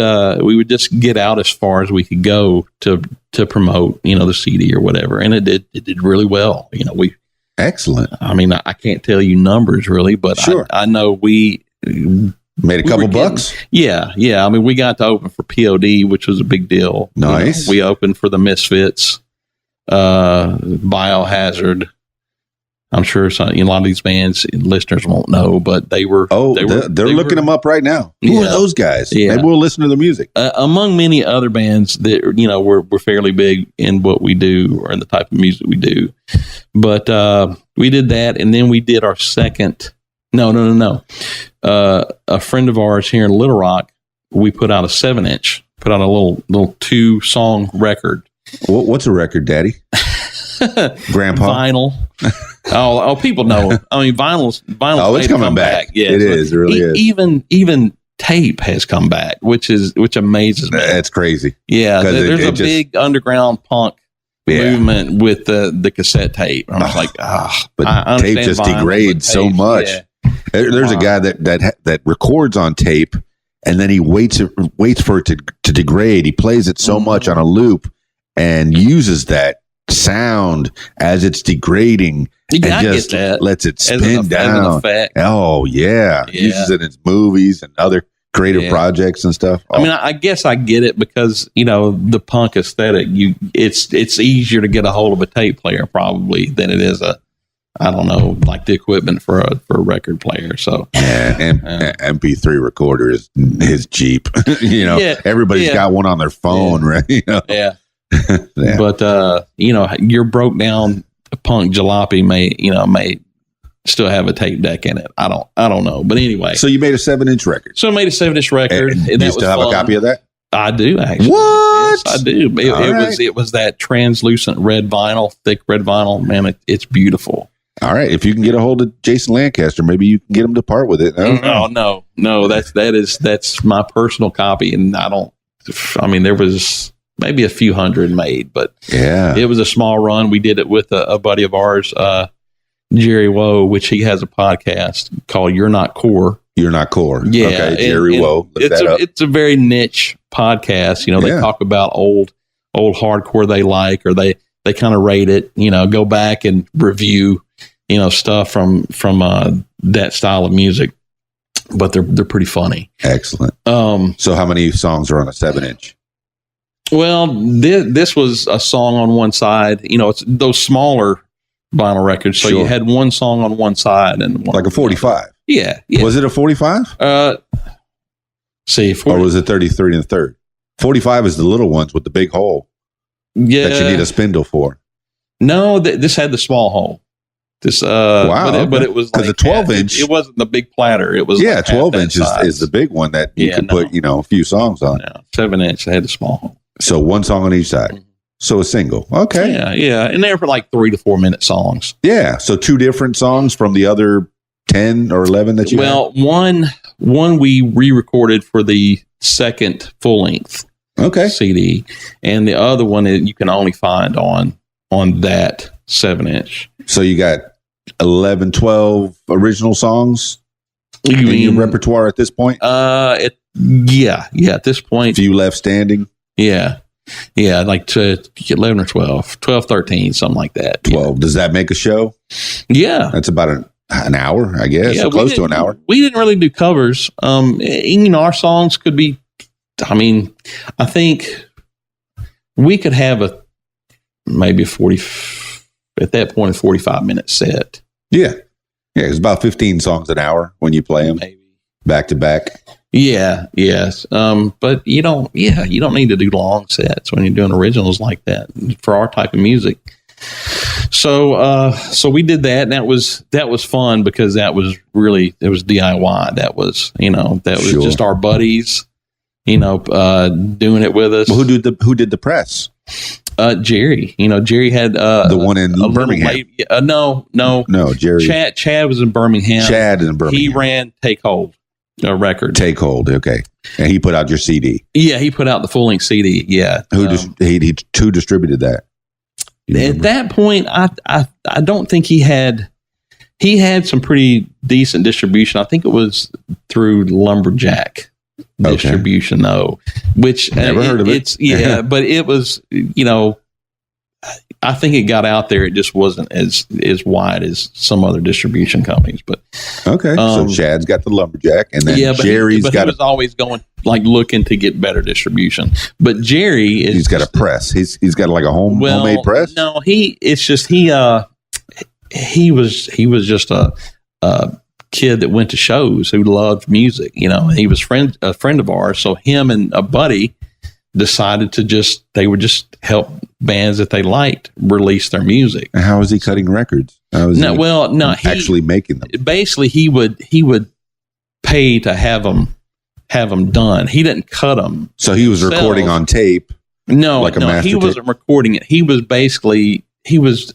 just get out as far as we could go to promote, the CD or whatever. And it did really well. Excellent. I mean, I can't tell you numbers really, but sure. I know we made a couple bucks. Yeah. I mean, we got to open for POD, which was a big deal. Nice. We opened for the Misfits, Biohazard. I'm sure a lot of these bands listeners won't know, but they were. Oh, they're looking them up right now. Who are those guys? Yeah. Maybe we'll listen to the music. Among many other bands that we're fairly big in what we do or in the type of music we do. But we did that, and then we did our second. No. A friend of ours here in Little Rock, we put out a 7-inch, put out a little 2-song record. What's a record, Daddy? Grandpa? Vinyl. Oh, people know. I mean, vinyl. Oh, it's coming back. Yeah, it is. It really is. Even tape has come back, which amazes me. That's crazy. Yeah, there's a big underground punk movement with the cassette tape. I'm just like, but tape just degrades so much. Yeah. There's a guy that records on tape, and then he waits for it to degrade. He plays it so much on a loop and uses that sound as it's degrading and just lets it spin down. Oh yeah. Uses it in movies and other creative projects and stuff. I mean, I guess I get it because the punk aesthetic. It's easier to get a hold of a tape player probably than it is like the equipment for a record player. So MP3 recorder is his Jeep. Everybody's got one on their phone, right? Yeah. But your broke down punk jalopy may still have a tape deck in it. I don't know. But anyway. So you made a 7-inch record. So I made a 7-inch record. And you still have a copy of that? I do actually. What? Yes, I do. It was that translucent red vinyl, thick red vinyl. Man, it's beautiful. All right. If you can get a hold of Jason Lancaster, maybe you can get him to part with it. No. That's my personal copy. And there was maybe a few hundred made, but it was a small run. We did it with a buddy of ours, Jerry Woe, which he has a podcast called You're Not Core. You're Not Core. Yeah. Okay, Jerry Woe. It's a very niche podcast. They talk about old hardcore they like, or they kind of rate it, go back and review, stuff from that style of music, but they're pretty funny. Excellent. So how many songs are on a 7-inch? Well, this was a song on one side. It's those smaller vinyl records. So you had one song on one side and one like a 45. Yeah. Was it a 45? Or was it 33 and a third? 45 is the little ones with the big hole. Yeah. That you need a spindle for. No, this had the small hole. This wow, but it was because like the 12-inch. It wasn't the big platter. It was 12-inch is the big one that you can put a few songs on. Yeah, 7-inch. They had the small hole. So one song on each side. Mm-hmm. So a single. Okay. Yeah. And they were for like 3 to 4 minute songs. Yeah. So 2 different songs from the other 10 or 11 that you had? One we re-recorded for the second full-length CD. And the other one you can only find on that 7-inch. So you got 11, 12 original songs in your repertoire at this point? At this point. Few left standing? Yeah, like to 11 or 12, 13, something like that. 12. Does that make a show? Yeah. That's about An hour, I guess. Yeah, Close to an hour. We didn't really do covers. Our songs could be, I think we could have maybe 40, at that point, a 45-minute set. Yeah. Yeah, it's about 15 songs an hour when you play them. Maybe. Back to back. Yeah, yes. But you don't need to do long sets when you're doing originals like that for our type of music. So we did that, and that was fun because it was DIY. That was Sure. just our buddies, doing it with us. Well, who did the press? Jerry. Jerry had the one in Birmingham. No, Jerry. Chad was in Birmingham. Chad in Birmingham. He ran Take Hold, a record. Take Hold, okay. And he put out your CD. Yeah, he put out the full length CD. Yeah. Who distributed that? At that point, I don't think he had some pretty decent distribution. I think it was through Lumberjack distribution, though. Which never heard of it. But it was, I think it got out there. It just wasn't as wide as some other distribution companies. But okay, so Chad's got the Lumberjack, and then Jerry's he was always going looking to get better distribution. But Jerry he's got a press. He's got like a homemade press. No, he was just a kid that went to shows who loved music. He was a friend of ours. So him and a buddy decided they would just help bands that they liked release their music. And how was he cutting records? He actually making them. Basically, he would pay to have them done. He didn't cut them. So he was recording on tape. No, he wasn't recording it. He was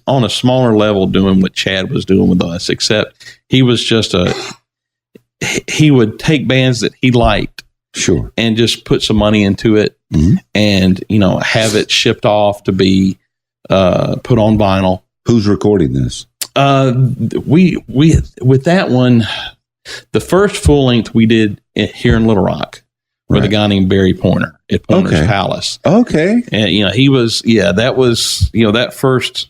on a smaller level doing what Chad was doing with us, except he was just he would take bands that he liked. Sure. And just put some money into it, and have it shipped off to be put on vinyl. Who's recording this? We with that one, the first full length we did here in Little Rock with a guy named Barry Pointer at Pointer's Palace. Okay. And he was that was that first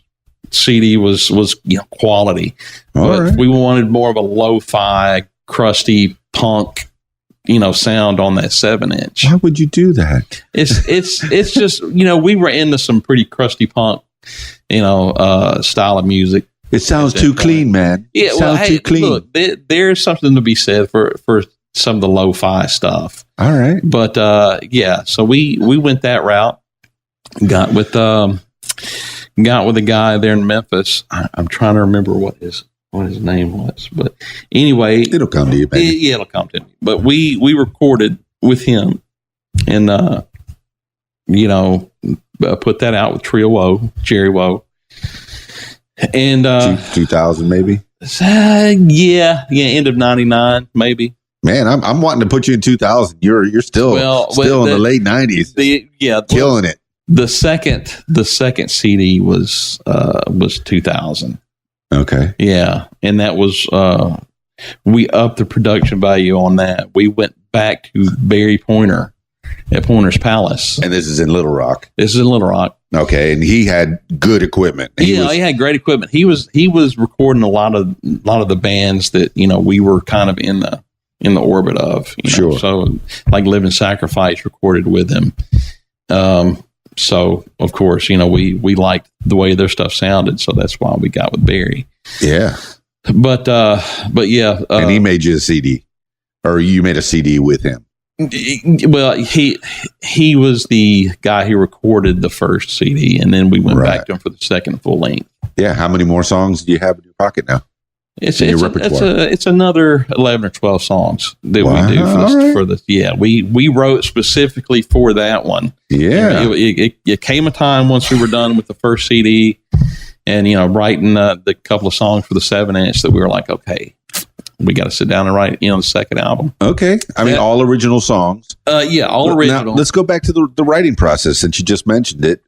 CD was quality. But we wanted more of a lo-fi, crusty punk sound on that 7-inch. Why would you do that? It's just, we were into some pretty crusty punk, style of music. It sounds too clean, man. Yeah, it sounds too clean. Look, there's something to be said for some of the lo-fi stuff. All right. But, so we went that route, got with a guy there in Memphis. I'm trying to remember what his name was, but anyway, it'll come to you, baby. It'll come to me. But we recorded with him, and put that out with Trio Woe, Jerry Woe, and 2000 maybe. End of 99 maybe. Man, I'm wanting to put you in 2000. You're still in the late 90s. Killing it. The second CD was 2000. Okay. Yeah. And that was, we upped the production value on that. We went back to Barry Pointer at Pointer's Palace. And this is in Little Rock. Okay. And he had good equipment. He had great equipment. He was recording a lot of the bands that, we were kind of in the orbit of. Sure. So like Living Sacrifice recorded with him. So of course, we liked the way their stuff sounded, so that's why we got with Barry. Yeah. But yeah. And he made you a CD, or you made a CD with him? Well, he was the guy who recorded the first CD, and then we went back to him for the second full length. Yeah. How many more songs do you have in your pocket now? It's another 11 or 12 songs that we do for this. Yeah, we wrote specifically for that one. Yeah, it came a time once we were done with the first CD, and writing the couple of songs for the 7-inch that we were like, okay, we got to sit down and write the second album. Okay, I mean all original songs. All original. Now, let's go back to the writing process since you just mentioned it.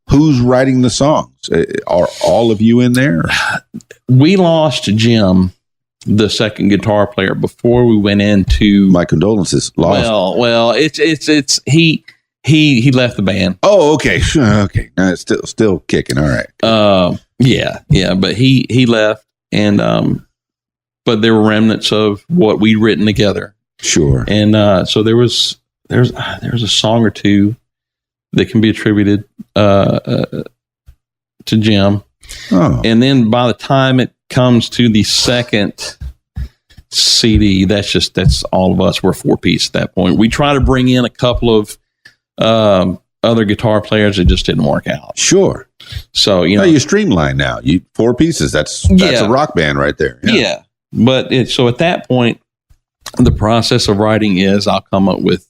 Who's writing the songs? Are all of you in there? We lost Jim, the second guitar player, before we went into. My condolences. Lost. Well, it's he left the band. Oh, okay, okay. No, it's still kicking. All right. Yeah, but he left, and but there were remnants of what we'd written together. Sure. And so there's a song or two that can be attributed to Jim. Oh. And then by the time it comes to the second CD, that's all of us. We're 4-piece at that point. We try to bring in a couple of other guitar players. It just didn't work out. Sure. So, you streamline now. You 4 pieces. That's a rock band right there. Yeah. But so at that point, the process of writing is I'll come up with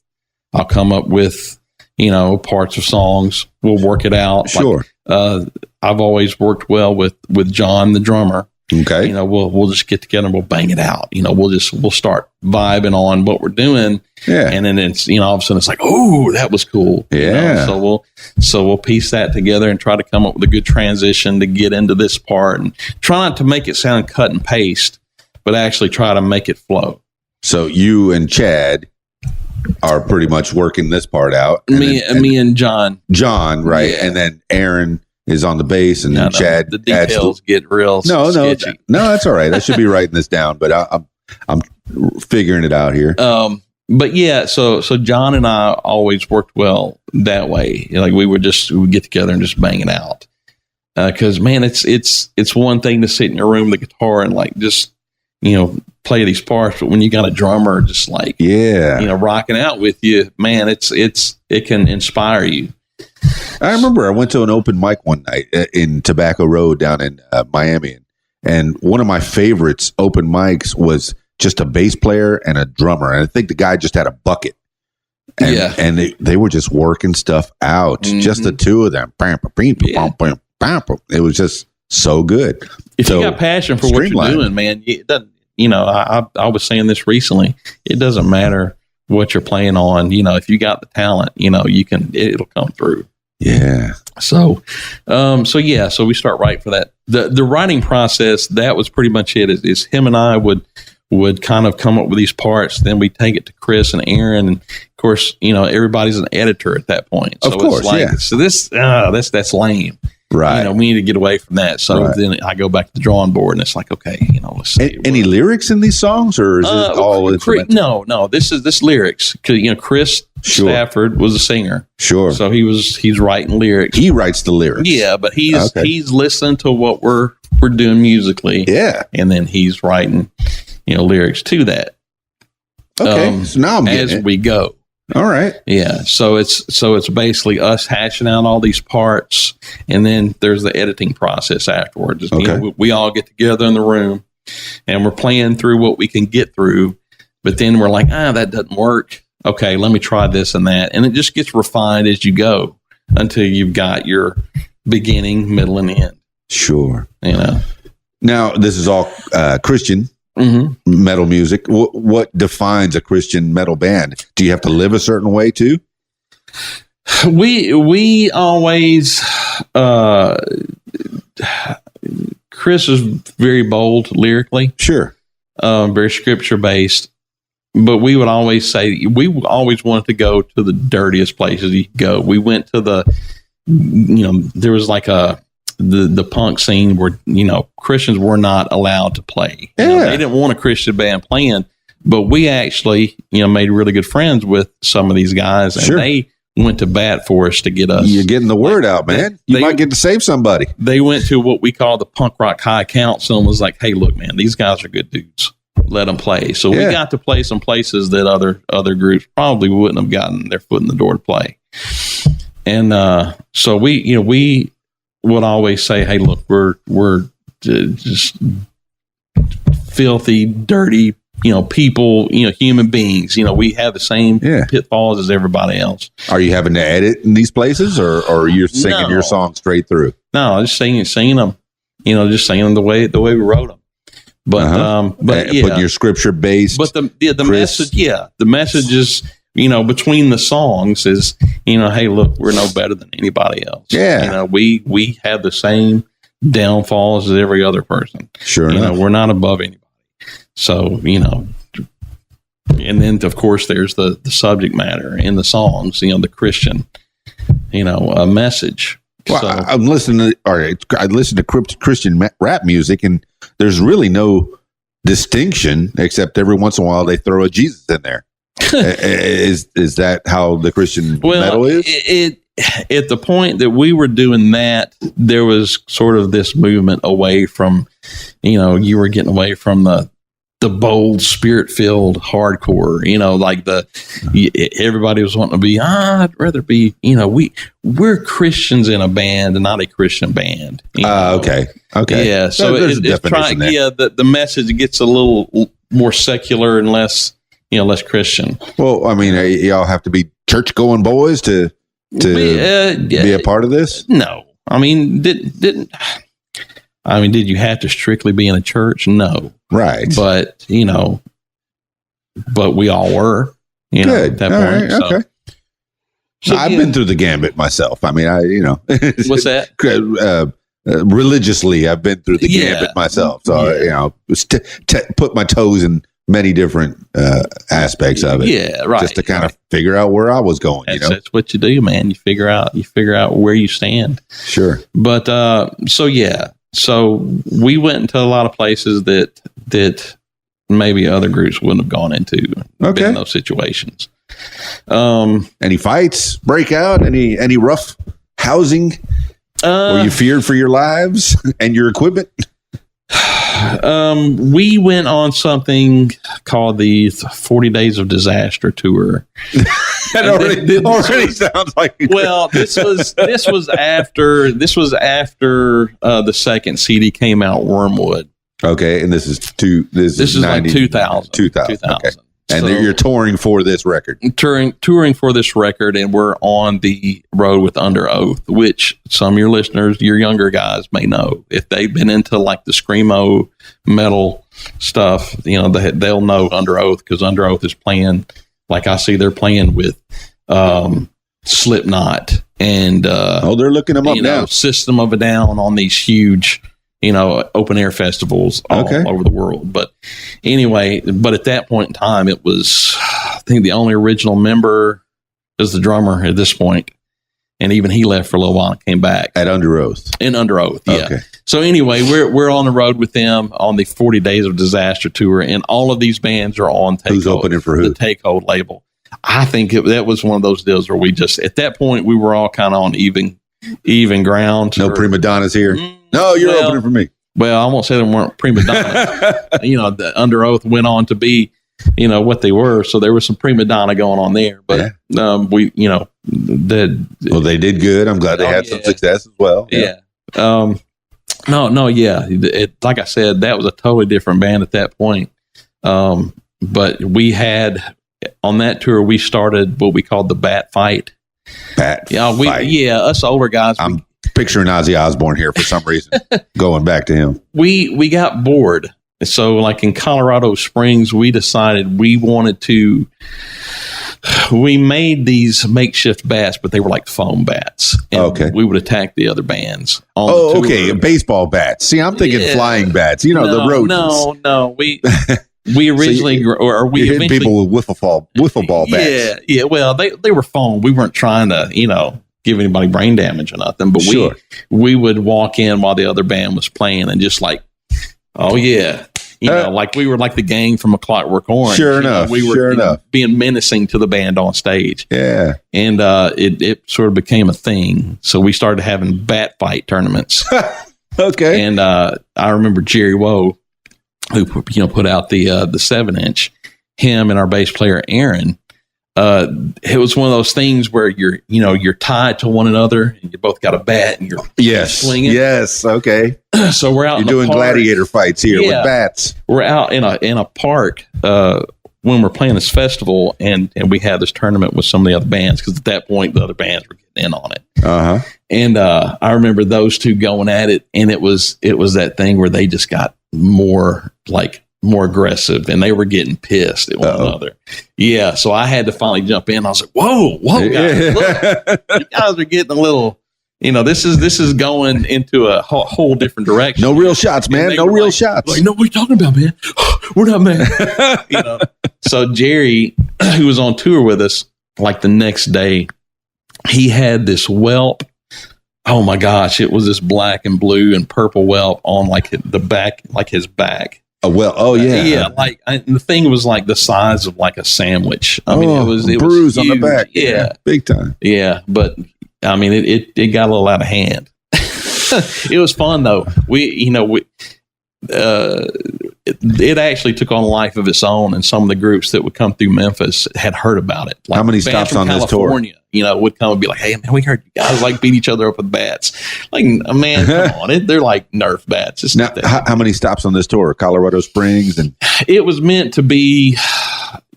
parts of songs. We'll work it out. Sure. I've always worked well with John, the drummer. Okay. We'll just get together and we'll bang it out. We'll start vibing on what we're doing. Yeah. And then it's, all of a sudden it's like, oh, that was cool. Yeah. So we'll piece that together and try to come up with a good transition to get into this part and try not to make it sound cut and paste, but actually try to make it flow. So you and Chad are pretty much working this part out. Me and John. John, right. Yeah. And then Aaron is on the bass, and then Chad. The details get real sketchy. No, that's all right. I should be writing this down, but I'm figuring it out here. But yeah, so John and I always worked well that way. Like we would get together and just bang it out. Because man, it's one thing to sit in your room with the guitar and like just play these parts, but when you got a drummer just like rocking out with you, man, it can inspire you. I remember I went to an open mic one night in Tobacco Road down in Miami, and one of my favorites open mics was just a bass player and a drummer, and I think the guy just had a bucket. And they were just working stuff out, just the two of them. It was just so good. If you got passion for what you're doing, man, it doesn't. I was saying this recently. It doesn't matter what you're playing on. If you got the talent, it'll come through. Yeah. So we start writing for that. The writing process, that was pretty much it. Is him and I would kind of come up with these parts. Then we take it to Chris and Aaron, and of course, everybody's an editor at that point. So of course, it's like, so that's lame. Right. We need to get away from that. So then I go back to the drawing board, and it's like, okay, let's see. Any lyrics in these songs, or is it all instrumental? No. This lyrics. Because Chris Stafford was a singer. Sure. So he's writing lyrics. He writes the lyrics. Yeah, but he's listening to what we're doing musically. Yeah. And then he's writing, lyrics to that. Okay. So now I'm getting as we go. All right. Yeah. So it's basically us hashing out all these parts, and then there's the editing process afterwards. Okay. We all get together in the room, and we're playing through what we can get through, but then we're like, that doesn't work. Okay, let me try this and that, and it just gets refined as you go until you've got your beginning, middle, and end. Sure. Now this is all Christian. Mm-hmm. Metal music. What defines a Christian metal band? Do you have to live a certain way too? We always Chris is very bold lyrically. Sure. Very scripture based. But we would always say we always wanted to go to the dirtiest places you could go. We went to there was like the punk scene where Christians were not allowed to play. They didn't want a Christian band playing, but we actually made really good friends with some of these guys, and they went to bat for us to get us. You're getting the word out, man. You might get to save somebody. They went to what we call the Punk Rock High Council and was like, "Hey, look, man, these guys are good dudes. Let them play." So we got to play some places that other groups probably wouldn't have gotten their foot in the door to play. And so we would always say, "Hey, look, we're just filthy, dirty, people, human beings. We have the same pitfalls as everybody else." Are you having to edit in these places, or you're singing your song straight through? No, just singing them. Just singing them the way we wrote them. But but your scripture based. But the message, the message is. Between the songs is, hey, look, we're no better than anybody else. Yeah. We have the same downfalls as every other person. Sure enough. We're not above anybody. So, and then of course there's the subject matter in the songs, the Christian, a message. Well, so, I'm listening to, I listen to Christian rap music, and there's really no distinction, except every once in a while they throw a Jesus in there. Is that how the Christian metal is? It at the point that we were doing that, there was sort of this movement away from, you were getting away from the bold, spirit-filled hardcore, like everybody was wanting to be, I'd rather be, we're Christians in a band and not a Christian band. Okay. Yeah. So it's trying, the message gets a little more secular and less, less Christian. Well, I mean, y'all have to be church-going boys to be a part of this? No. I mean, did you have to strictly be in a church? No. Right. But, but we all were, Good. At that point. Right, okay. So I've been through the gambit myself. I mean, what's that? Religiously, I've been through the gambit myself. So, put my toes in many different aspects of it. Yeah, right. Just to kind of figure out where I was going. That's what you do, man. You figure out where you stand. Sure. But so we went into a lot of places that maybe other groups wouldn't have gone into. Been in those situations. Any fights break out? Any rough housing? Were you feared for your lives and your equipment? We went on something called the 40 Days of Disaster tour. That already sounds like. Well, this was after the second CD came out, Wormwood. Okay, and this is like 2000. 2000. Okay. And you're touring for this record. Touring for this record, and we're on the road with Under Oath, which some of your listeners, your younger guys, may know. If they've been into like the screamo metal stuff, they'll know Under Oath, because Under Oath is playing, like I see they're playing with Slipknot and they're looking them up now. System of a Down on these huge open air festivals all over the world. But anyway, at that point in time, it was, I think the only original member is the drummer at this point. And even he left for a little while and came back. At Under Oath. In Under Oath, yeah. Okay. So anyway, we're on the road with them on the 40 Days of Disaster tour, and all of these bands are on Take Who's Hold, opening for who? The Take Hold label. I think that was one of those deals where we just, at that point, we were all kind of on even ground. No prima donnas here. No, you're opening for me. Well, I won't say they weren't prima donnas. The Under Oath went on to be, what they were. So there was some prima donna going on there. But they did good. I'm glad they had some success as well. Yeah. Like I said, that was a totally different band at that point. But we had, on that tour, we started what we called the Bat Fight. Fight. Us older guys. I'm picturing Ozzy Osbourne here for some reason, going back to him. We got bored. So like in Colorado Springs, we decided we made these makeshift bats, but they were like foam bats. And we would attack the other bands. Baseball bats. See, I'm thinking flying bats, the rodents. No. We originally, we hit people with wiffle ball bats. Yeah. Well, they were foam. We weren't trying to, give anybody brain damage or nothing, but we would walk in while the other band was playing and just like, like we were like the gang from A Clockwork Orange. Sure enough. We were being menacing to the band on stage. Yeah. And it sort of became a thing. So we started having bat fight tournaments. Okay. And I remember Jerry Woe, who put out the 7-inch, him and our bass player Aaron. It was one of those things where you're tied to one another and you both got a bat and you're swinging. Yes. Okay. So we're out. You're doing gladiator fights here with bats. We're out in a park when we're playing this festival, and we had this tournament with some of the other bands, because at that point the other bands were getting in on it. Uh-huh. And I remember those two going at it, and it was that thing where they just got more aggressive, and they were getting pissed at one another. Yeah. So I had to finally jump in. I was like, whoa, guys, look, you guys are getting a little, this is going into a whole different direction. No real shots, man. No real shots. Like, no, what are you talking about, man? We're not mad. So Jerry, who was on tour with us, like the next day, he had this whelp. Oh my gosh. It was this black and blue and purple whelp on like the back, like his back. Yeah. Like the thing was like the size of like a sandwich. I mean, it was bruise on the huge. back. Yeah, big time. Yeah, but I mean, it got a little out of hand. It was fun though. It actually took on a life of its own, and some of the groups that would come through Memphis had heard about it. Like, how many stops on this tour? Would come and be like, "Hey, man, we heard you guys like beat each other up with bats." Like, man, come on, they're like Nerf bats. It's now, how many stops on this tour? Colorado Springs, and it was meant to be.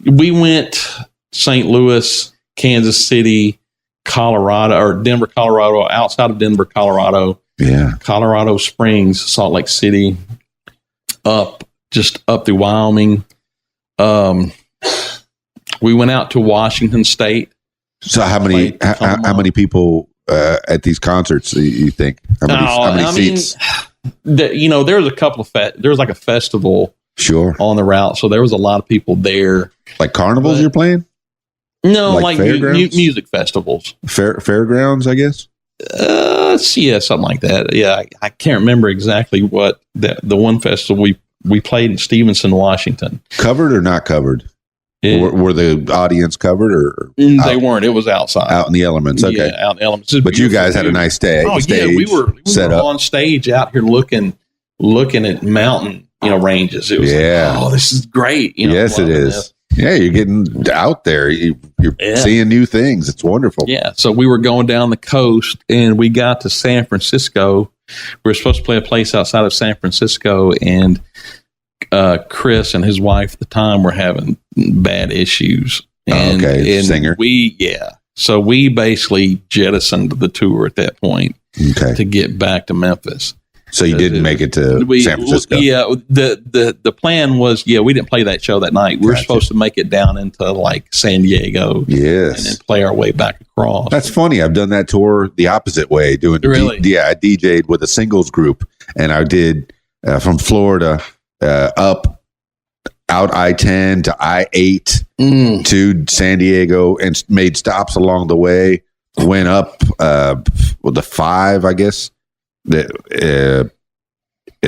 We went St. Louis, Kansas City, Colorado, or Denver, Colorado. Outside of Denver, Colorado, Colorado Springs, Salt Lake City. Up through Wyoming. We went out to Washington State. So how many people at these concerts do you think? How many seats? There's a couple of there's like a festival on the route, so there was a lot of people there. Like carnivals you're playing? No, like music festivals. Fairgrounds, I guess. Yeah, something like that. Yeah, I can't remember exactly what the one festival we played in Stevenson, Washington. Covered or not covered? Were the audience covered or they weren't? It was outside, out in the elements. Okay, out in the elements. But you guys had a nice day. Oh yeah, we were set up on stage out here looking at mountain ranges. It was like, this is great. Yes, it is. This. Yeah, you're getting out there. You're seeing new things. It's wonderful. Yeah. So we were going down the coast, and we got to San Francisco. We were supposed to play a place outside of San Francisco, and Chris and his wife at the time were having bad issues. And, singer. So we basically jettisoned the tour at that point to get back to Memphis. So you didn't make it to San Francisco? Yeah. The plan was, we didn't play that show that night. We were supposed to make it down into like San Diego. Yes. And then play our way back across. That's funny. I've done that tour the opposite way. I DJ'd with a singles group, and I did from Florida up out I-10 to I-8 to San Diego and made stops along the way. Went up with the 5, I guess.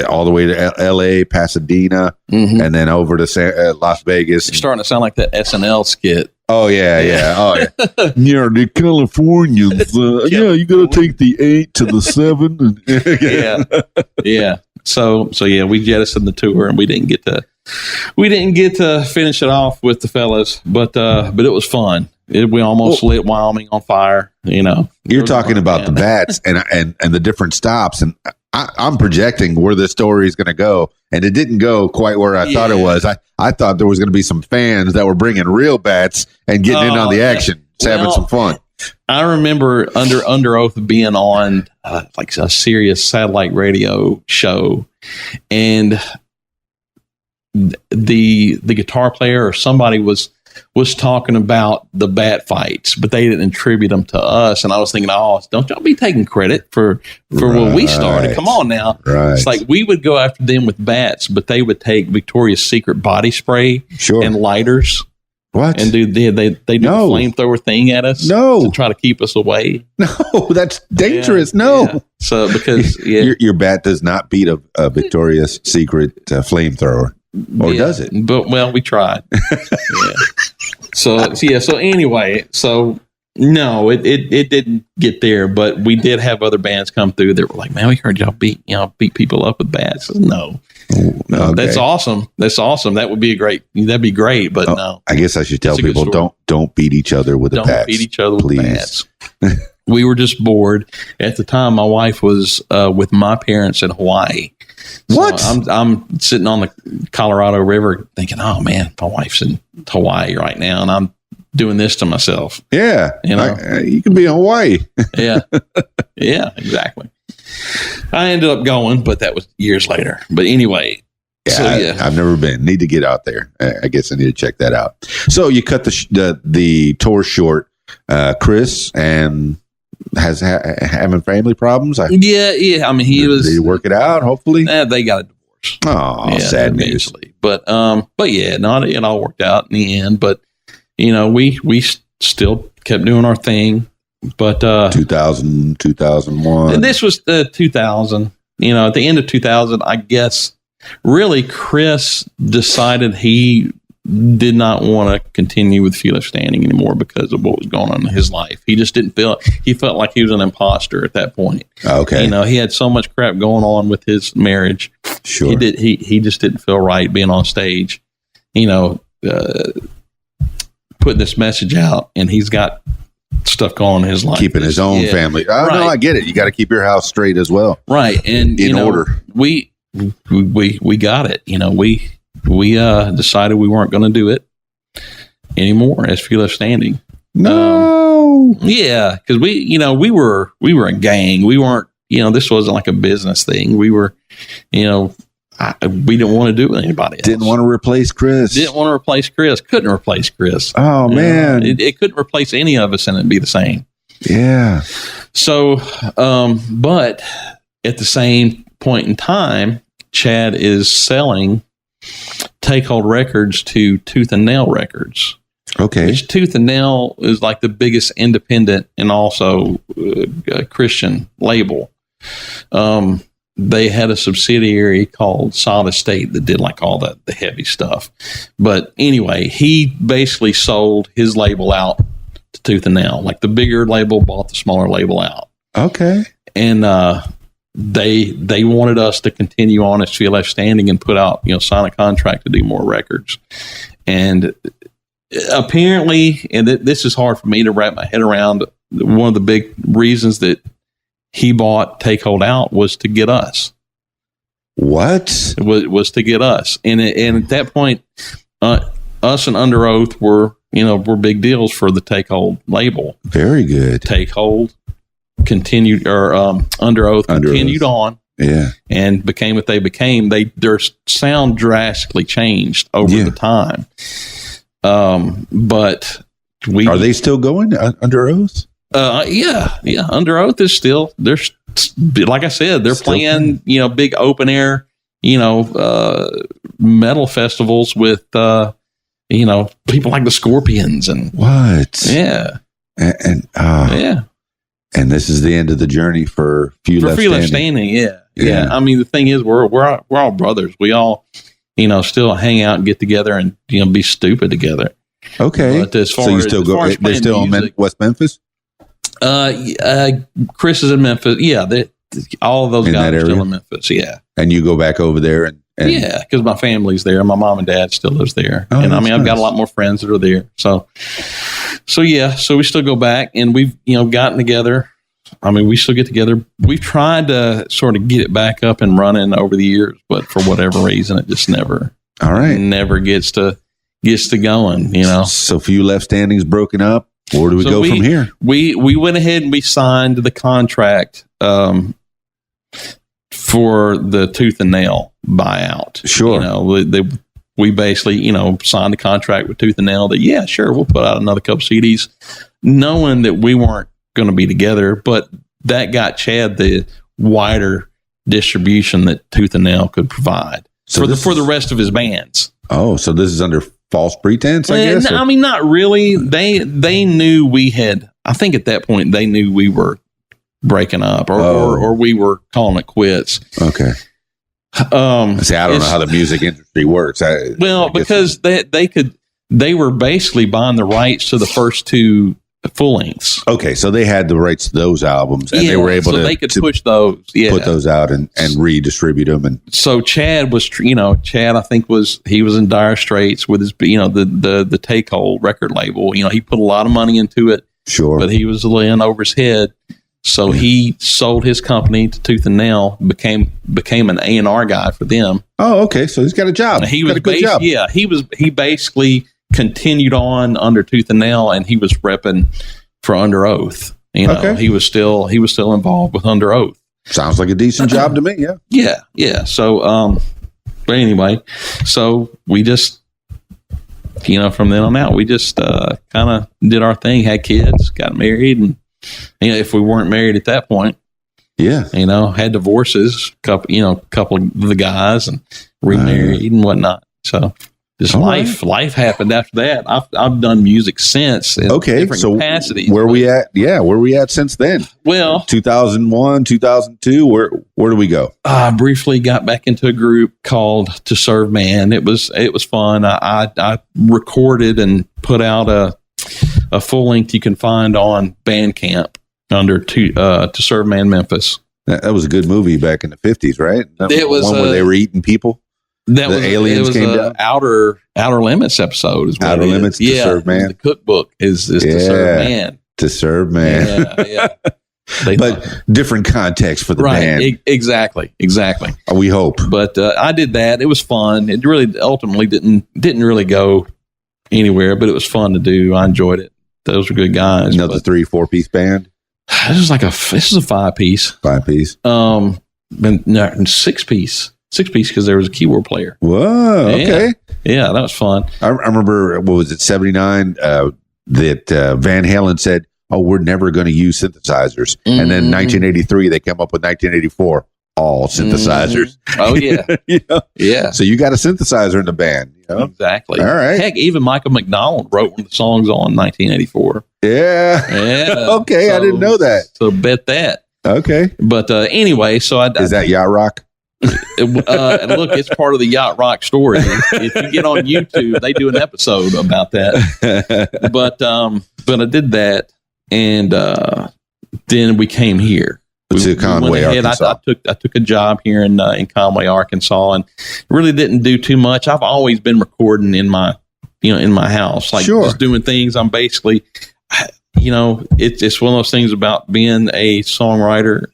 All the way to L.A., Pasadena, and then over to Las Vegas. You're starting to sound like that SNL skit. Oh, yeah. Oh, yeah. The Californians. You got to take the 8 to the 7. Yeah. So we jettisoned the tour, and we didn't get to finish it off with the fellas, but it was fun. We almost lit Wyoming on fire. You're talking about the bats and the different stops, and I'm projecting where the story is going to go, and it didn't go quite where I thought it was. I thought there was going to be some fans that were bringing real bats and getting in on the action, having some fun. I remember under oath being on like a Sirius satellite radio show, and the guitar player or somebody was talking about the bat fights, but they didn't attribute them to us. And I was thinking, don't y'all be taking credit for when we started. Come on now. Right. It's like we would go after them with bats, but they would take Victoria's Secret body spray and lighters. What? And they do the flamethrower thing at us to try to keep us away. No, that's dangerous. Yeah. So because your bat does not beat a Victoria's Secret flamethrower. Or does it? But we tried. So anyway, no, it didn't get there, but we did have other bands come through that were like, man, we heard y'all beat people up with bats. No. Okay. That's awesome. That would be that'd be great, but no. I guess I should tell people don't beat each other with bats. Don't beat each other with bats. We were just bored. At the time, my wife was with my parents in Hawaii. What? So I'm sitting on the Colorado River thinking, oh man, my wife's in Hawaii right now, and I'm doing this to myself. Yeah, you can be in Hawaii. Yeah, exactly. I ended up going, but that was years later. But anyway, I've never been. Need to get out there. I guess I need to check that out. So you cut the tour short, Chris, and having family problems. I mean, did he work it out? Hopefully, they got a divorce. Oh, sad eventually. But it all worked out in the end. But we still kept doing our thing. But 2000, 2001. And this was 2000. At the end of 2000, I guess really Chris decided he did not want to continue with Feel Left Standing anymore because of what was going on in his life. He just didn't feel, he felt like he was an imposter at that point. Okay. You know, he had so much crap going on with his marriage. Sure. He just didn't feel right being on stage, you know, putting this message out, and he's got stuff going on in his life. Keeping his own family. Oh, no, I get it. You got to keep your house straight as well. Right. And in order. We got it. You know, we decided we weren't going to do it anymore as Feel Left Standing. No. Yeah, because we were a gang. We weren't, you know, this wasn't like a business thing. We were, you know, we didn't want to do it with anybody else. Didn't want to replace Chris. Didn't want to replace Chris. Couldn't replace Chris. Oh, man. It couldn't replace any of us and it'd be the same. Yeah. So, but at the same point in time, Chad is selling Take Hold Records to Tooth and Nail Records. Okay. Which Tooth and Nail is like the biggest independent and also Christian label. They had a subsidiary called Solid State that did like all the heavy stuff. But anyway, he basically sold his label out to Tooth and Nail. Like the bigger label bought the smaller label out. Okay. And they wanted us to continue on as Feel Left Standing and put out, you know, sign a contract to do more records. And apparently, and this is hard for me to wrap my head around, one of the big reasons that he bought Take Hold out was to get us. What? It was to get us. And at that point, us and Under Oath were big deals for the Take Hold label. Very good. Take Hold continued, or Under Oath continued on. Yeah. And became what they became. Their sound drastically changed over the time. But are they still going Under Oath? Yeah. Under Oath is still, they're like I said, they're still playing, you know, big open air, you know, metal festivals with, you know, people like the Scorpions and what? Yeah. And yeah. And this is the end of the journey for Feel Left Standing. Yeah. I mean, the thing is, we're all brothers. We all, you know, still hang out and get together and, you know, be stupid together. Okay. But as far so you as, still as go? far as They're still in West Memphis. Chris is in Memphis. Yeah, all of those guys are still in Memphis. Yeah, and you go back over there, and yeah, because my family's there. My mom and dad still lives there, and I mean, I've got a lot more friends that are there. So yeah, so we still go back, and we've gotten together. I mean, we still get together. We've tried to sort of get it back up and running over the years, but for whatever reason, it just never gets to going. You know, so Feel Left Standing's broken up. Where do we go from here? We went ahead and we signed the contract for the Tooth and Nail buyout. Sure. You know, we basically, signed the contract with Tooth and Nail that, yeah, sure, we'll put out another couple CDs, knowing that we weren't going to be together, but that got Chad the wider distribution that Tooth and Nail could provide for the rest of his bands. Oh, so this is under false pretense, I guess? I mean, not really. They knew we had, I think at that point, they knew we were breaking up or we were calling it quits. Okay. I don't know how the music industry works. Because they were basically buying the rights to the first two full lengths. Okay, so they had the rights to those albums, and they were able to. They could push those, put those out and redistribute them. And so Chad was, I think he was in dire straits with his, the Take Hold record label. He put a lot of money into it, sure, but he was laying over his head. So he sold his company to Tooth and Nail, became an A&R guy for them. Oh, okay, so he's got a job. He was got a good job. Yeah, he basically continued on under Tooth and Nail, and he was repping for Under Oath. Okay. He was still involved with Under Oath. Sounds like a decent job to me. Yeah. So, but anyway, so we just, from then on out, we just kind of did our thing, had kids, got married, and if we weren't married at that point, had divorces, couple of the guys, and remarried and whatnot. So. just life happened after that. I've done music since in different capacities. Where we at? Yeah, where we at since then? Well, 2001, 2002. Where do we go? I briefly got back into a group called To Serve Man. It was fun. I recorded and put out a full length you can find on Bandcamp under To Serve Man Memphis. That was a good movie back in the 50s, right? It was one where they were eating people. Aliens came down. Outer Limits episode. Is what Outer Limits. To Serve Man. The cookbook is To Serve Man. To Serve Man. Yeah. But different context for the band. Exactly. We hope. But I did that. It was fun. It really ultimately didn't really go anywhere, but it was fun to do. I enjoyed it. Those were good guys. Another 3-4 piece band. This is a 5-piece. 5-piece. No, 6-piece. 6-piece because there was a keyboard player. Whoa, okay. Yeah, that was fun. I remember, what was it, 79, that Van Halen said, oh, we're never going to use synthesizers. Mm-hmm. And then 1983, they came up with 1984, all synthesizers. Mm-hmm. Oh, yeah. Yeah. So you got a synthesizer in the band. Exactly. All right. Heck, even Michael McDonald wrote one of the songs on 1984. Yeah. Okay, I didn't know that. So bet that. Okay. But anyway, so Is that Yacht Rock? Look, it's part of the Yacht Rock story. If you get on YouTube, they do an episode about that. But I did that, and then we came here. To Conway, Arkansas. I took a job here in Conway, Arkansas, and really didn't do too much. I've always been recording in my house, just doing things. I'm basically, it's one of those things about being a songwriter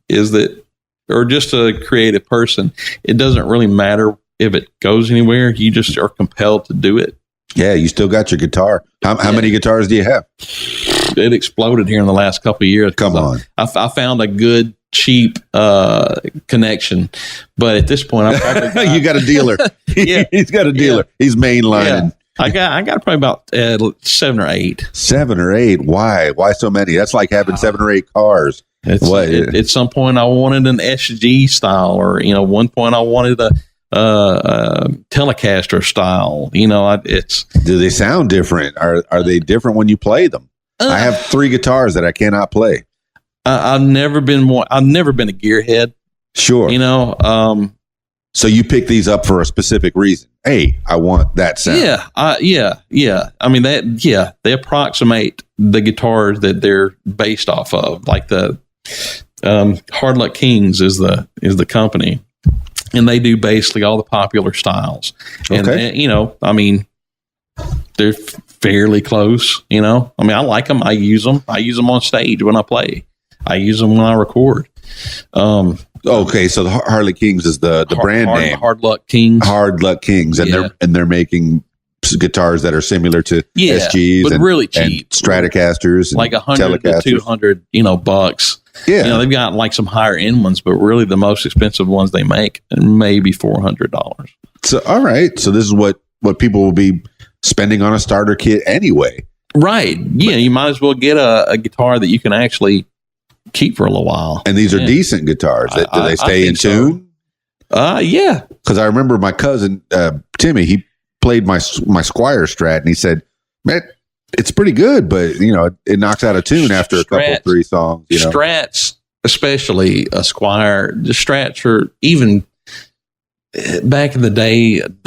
is that, or just a creative person. It doesn't really matter if it goes anywhere. You just are compelled to do it. Yeah, you still got your guitar. How many guitars do you have? It exploded here in the last couple of years. Come on. I found a good, cheap connection. But at this point, I'm probably you got a dealer. Yeah. He's got a dealer. Yeah. He's mainlining. Yeah. I got probably about 7 or 8. 7 or 8. Why? Why so many? That's like having 7 or 8 cars. At some point, I wanted an SG style, or one point I wanted a Telecaster style. Do they sound different? Are they different when you play them? I have 3 guitars that I cannot play. I've never been a gearhead. Sure. So you pick these up for a specific reason. Hey, I want that sound. Yeah. I mean they approximate the guitars that they're based off of. Like the Hard Luck Kings is the company, and they do basically all the popular styles. Okay. And they're fairly close. I like them. I use them. I use them on stage when I play. I use them when I record. Okay, so the Harley Kings is the brand name. Hard Luck Kings. Hard Luck Kings, and they're making guitars that are similar to SGs, but really cheap, and Stratocasters, and like $100 to $200, bucks. Yeah, they've got like some higher end ones, but really the most expensive ones they make, and maybe $400. So all right, so this is what people will be spending on a starter kit anyway. Right? Yeah, you might as well get a guitar that you can actually keep for a little while. And these are decent guitars. Do they stay in tune? Yeah. Because I remember my cousin Timmy, he played my Squire Strat, and he said, "Man, it's pretty good, but it knocks out of tune after a couple 3 songs." Strats, especially a Squire, the Strats are even back in the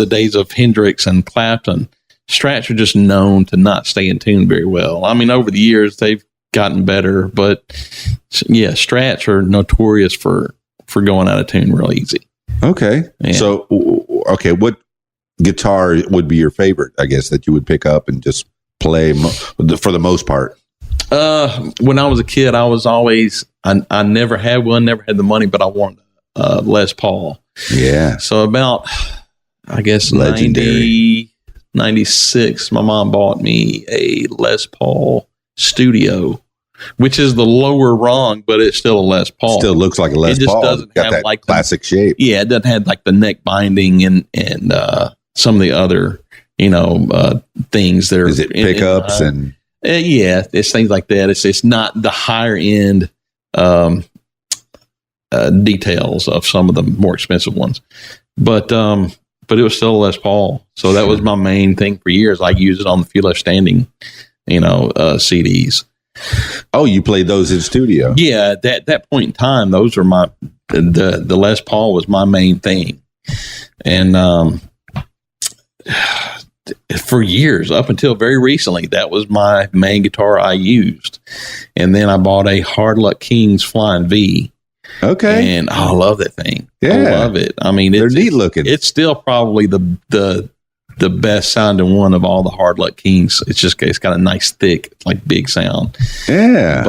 days of Hendrix and Clapton. Strats are just known to not stay in tune very well. Over the years they've gotten better, but yeah, Strats are notorious for going out of tune real easy. Okay. Yeah. So, what guitar would be your favorite, I guess, that you would pick up and just play for the most part? When I was a kid, I was always, I never had one, never had the money, but I wanted a Les Paul. Yeah. So about, I guess, legendary. 96, my mom bought me a Les Paul Studio, which is the lower rung, but it's still a Les Paul. Still looks like a Les Paul. It just doesn't have that like classic shape. Yeah, it doesn't have like the neck binding and some of the other things that are. Is it pickups and? Yeah, it's things like that. It's not the higher end details of some of the more expensive ones, but but it was still a Les Paul. So that was my main thing for years. I used it on the Few Left Standing, CDs. Oh, you played those in studio? Yeah, at that point in time, those were the Les Paul was my main thing. And for years, up until very recently, that was my main guitar I used. And then I bought a Hard Luck Kings Flying V. Okay. And I love that thing. Yeah. I love it. I mean, they're neat looking. It's still probably the best sounding one of all the Hard Luck Kings. It's got a nice thick, like big sound. Yeah.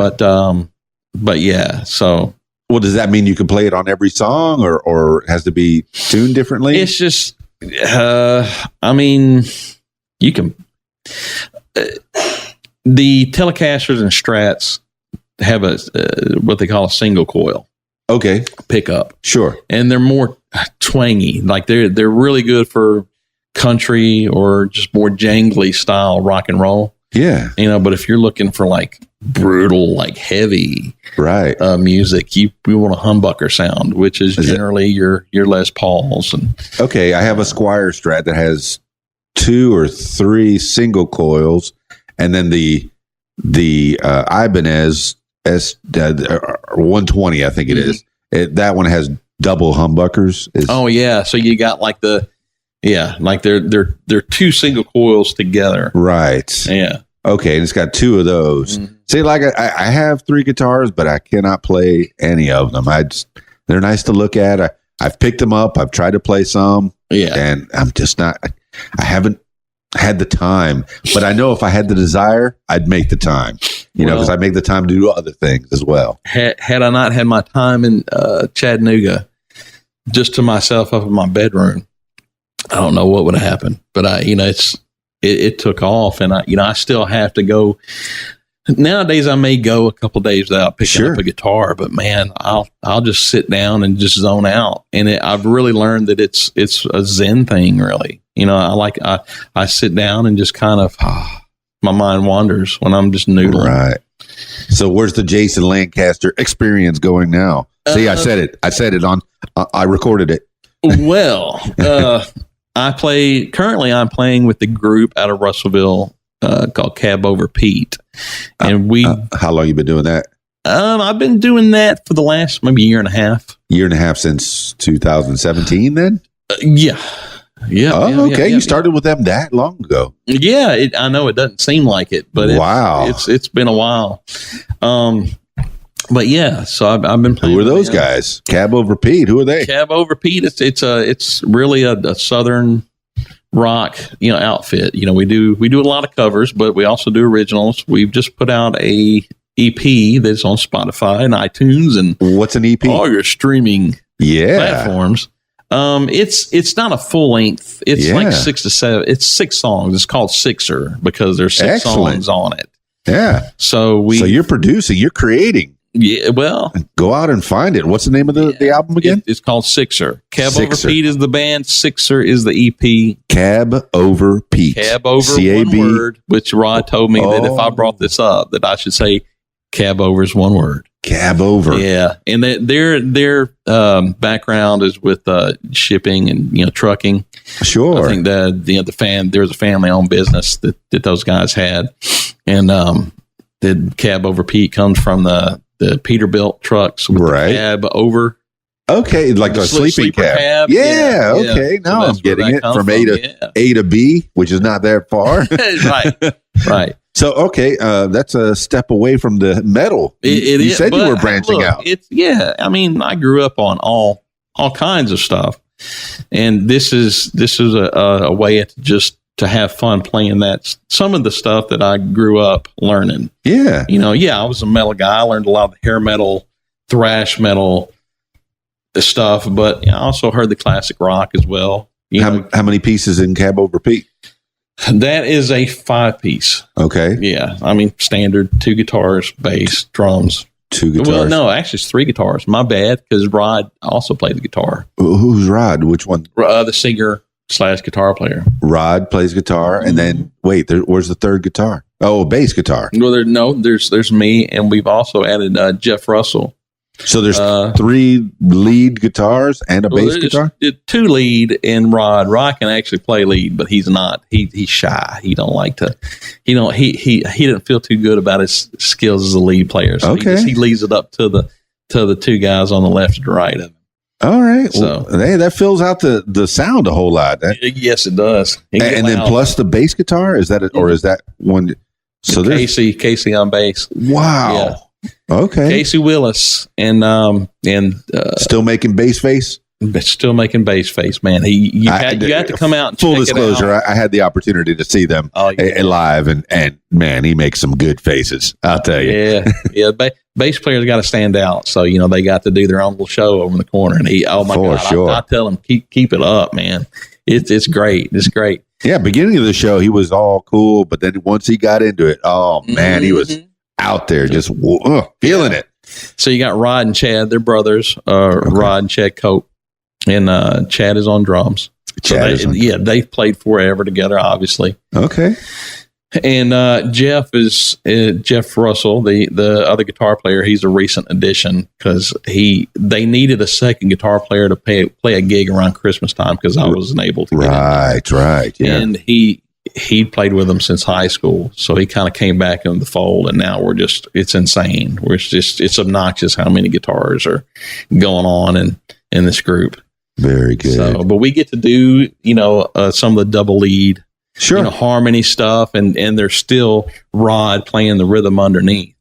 But yeah, so. Well, does that mean you can play it on every song or has to be tuned differently? It's just, I mean, you can, the Telecasters and Strats have what they call a single coil. Okay. Pickup. Sure. And they're more twangy. Like they're really good for country or just more jangly style rock and roll. Yeah. But if you're looking for like brutal, like heavy right music, you want a humbucker sound, which is generally your Les Pauls. And okay, I have a Squier Strat that has 2 or 3 single coils, and then the Ibanez S 120, I think it is. That one has double humbuckers. Oh yeah, so you got like they're 2 single coils together, right? Yeah. Okay, and it's got 2 of those. Mm-hmm. See, like I have 3 guitars, but I cannot play any of them. They're nice to look at. I've picked them up. I've tried to play some. Yeah, and I'm just not. I haven't had the time, but I know if I had the desire, I'd make the time. Because I make the time to do other things as well. Had I not had my time in Chattanooga, just to myself up in my bedroom, I don't know what would have happened. But it took off, and I still have to go. Nowadays, I may go a couple days without picking up a guitar, but man, I'll just sit down and just zone out. And I've really learned that it's a Zen thing, really. I sit down and just kind of my mind wanders when I'm just noodling. Right. So where's the Jason Lancaster experience going now? See, I said it on. I recorded it. Well, I'm playing with the group out of Russellville called Cab Over Pete, and how long you been doing that? I've been doing that for the last maybe year and a half. Year and a half since 2017, then. Yeah. Okay. You started with them that long ago. Yeah, I know it doesn't seem like it, but it's been a while. But yeah, so I've been playing. Who are those guys? Cab Over Pete. Who are they? Cab Over Pete. It's really a southern rock outfit. We do a lot of covers, but we also do originals. We've just put out a EP that's on Spotify and iTunes and what's an EP? All your streaming platforms. It's not a full length. It's like 6 to 7. It's 6 songs. It's called Sixer because there's 6 songs on it. Yeah. So you're producing, you're creating. Yeah. Well, go out and find it. What's the name of the album again? It's called Sixer. Cab Over Pete is the band. Sixer is the EP. Cab Over Pete. Cab over C-A-B. one word, which Rod told me that if I brought this up, that I should say cab over is one word. Cab over. Yeah. And their background is with shipping and trucking. Sure. I think that there was a family owned business that those guys had. And the Cab Over Pete comes from the Peterbilt trucks with the cab over. Okay, like the sleeping cab. Yeah, okay. Now I'm getting it from A to B, which is not that far. Right. So, okay, that's a step away from the metal. You said you were branching out. I mean, I grew up on all kinds of stuff, and this is a way to have fun playing that. Some of the stuff that I grew up learning. Yeah. I was a metal guy. I learned a lot of hair metal, thrash metal stuff, but I also heard the classic rock as well. How many pieces in Cab Over Pete? That is a 5-piece. Okay. Yeah. I mean, standard 2 guitars, bass, drums. 2 guitars. Well, no, actually it's 3 guitars. My bad, because Rod also played the guitar. Who's Rod? Which one? The singer / guitar player. Rod plays guitar, and then where's the 3rd guitar? Oh, bass guitar. Well, there's me, and we've also added Jeff Russell. So there's 3 lead guitars and a bass guitar? 2 lead and Rod. Rod can actually play lead, but he's not. He's shy. He don't like to. He didn't feel too good about his skills as a lead player. So he leaves it up to the 2 guys on the left and right of him. All right. So hey, that fills out the sound a whole lot. Yes, it does. And then plus the bass guitar, is that it, or is that one? So Casey on bass. Wow. Yeah. Okay. Casey Willis and still making bass face. Still making bass face, man. You have to come out. And full disclosure, I had the opportunity to see them live, and man, he makes some good faces. I'll tell you. Yeah. Bass players got to stand out, so they got to do their own little show over in the corner. And God, sure. I tell him keep it up, man. It's great. It's great. Yeah, beginning of the show, he was all cool, but then once he got into it, oh man, he was out there just feeling it. So you got Rod and Chad, they're brothers. Rod and Chad Cope, and Chad is on drums. They've played forever together, obviously. Okay. And Jeff Russell, the other guitar player. He's a recent addition because they needed a second guitar player to play a gig around Christmas time because I wasn't able to. Right. Yeah. And he played with them since high school, so he kind of came back into the fold. And now it's insane. It's obnoxious how many guitars are going on in this group. Very good. So, but we get to do some of the double lead. Sure. Harmony stuff, and there's still Rod playing the rhythm underneath.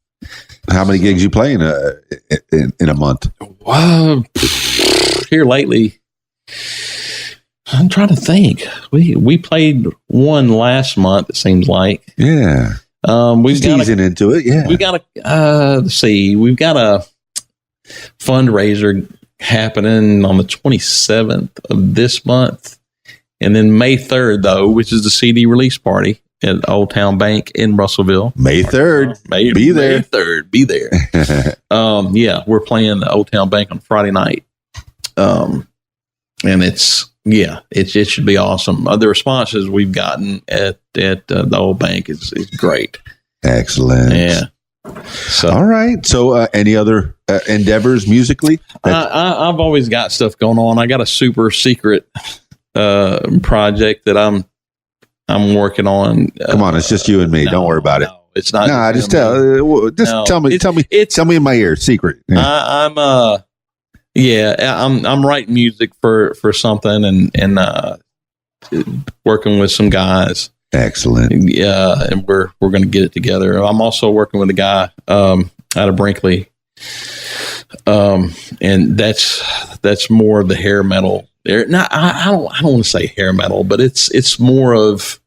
How many gigs you play in a month? Here lately, I'm trying to think. We played one last month. It seems like. Yeah. We've got easing into it. Yeah. We got let's see. We've got a fundraiser happening on the 27th of this month. And then May 3rd, though, which is the CD release party at Old Town Bank in Russellville. May 3rd. Be there. May 3rd. Be there. We're playing the Old Town Bank on Friday night. And it should be awesome. The responses we've gotten at the Old Bank is great. Excellent. Yeah. So, all right. So any other endeavors musically? I've always got stuff going on. I got a super secret project that I'm working on. Come on, it's just you and me. Don't worry about it. It's not. No, just tell me in my ear. Secret. Yeah. I'm writing music for something and working with some guys. Excellent. Yeah, and we're going to get it together. I'm also working with a guy out of Brinkley, and that's more of the hair metal. I don't want to say hair metal, but it's more of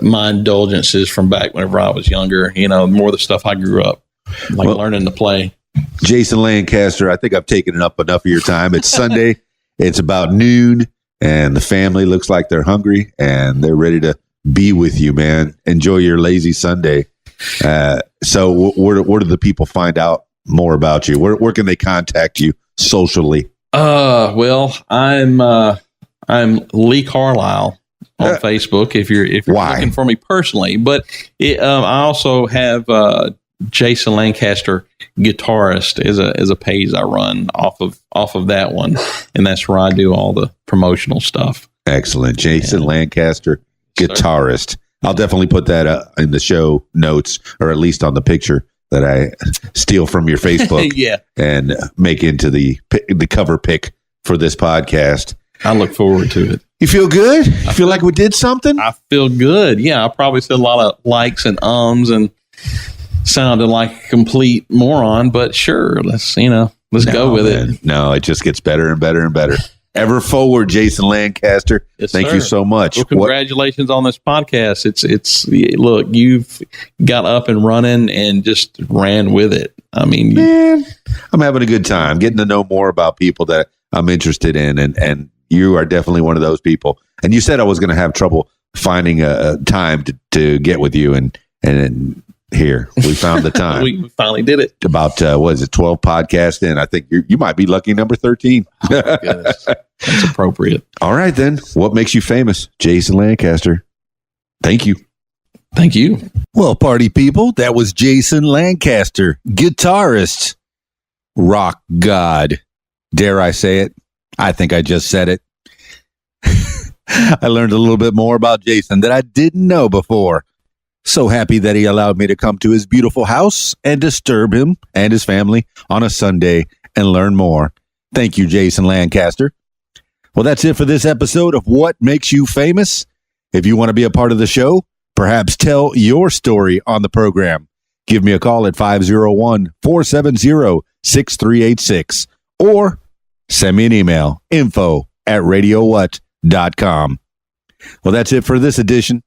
my indulgences from back whenever I was younger. More of the stuff I grew up learning to play. Jason Lancaster, I think I've taken up enough of your time. It's Sunday. It's about noon, and the family looks like they're hungry and they're ready to be with you, man. Enjoy your lazy Sunday. So where do the people find out more about you? Where can they contact you socially? Well, I'm Lee Carlisle on Facebook. If you're looking for me personally, but I also have Jason Lancaster Guitarist is a page I run off of that one, and that's where I do all the promotional stuff. Excellent, Jason Lancaster Guitarist. I'll definitely put that in the show notes, or at least on the picture that I steal from your Facebook and make into the cover pick for this podcast. I look forward to it. You feel good? You feel like we did something? I feel good. Yeah, I probably said a lot of likes and and sounded like a complete moron, but sure, let's go with it. No, it just gets better and better and better. Ever forward, Jason Lancaster. Yes, Thank you so much. Well, congratulations on this podcast. It's look, you've got up and running and just ran with it. I mean, man, I'm having a good time getting to know more about people that I'm interested in, and you are definitely one of those people. And you said I was going to have trouble finding a time to get with you, and here we found the time. We finally did it. About 12 podcasts in. I think you might be lucky number 13. Oh, my goodness. That's appropriate. All right, then. What makes you famous? Jason Lancaster. Thank you. Thank you. Well, party people, that was Jason Lancaster, guitarist. rock god. Dare I say it? I think I just said it. I learned a little bit more about Jason that I didn't know before. So happy that he allowed me to come to his beautiful house and disturb him and his family on a Sunday and learn more. Thank you, Jason Lancaster. Well, that's it for this episode of What Makes You Famous. If you want to be a part of the show, perhaps tell your story on the program. Give me a call at 501-470-6386 or send me an email, info@radiowhat.com. Well, that's it for this edition.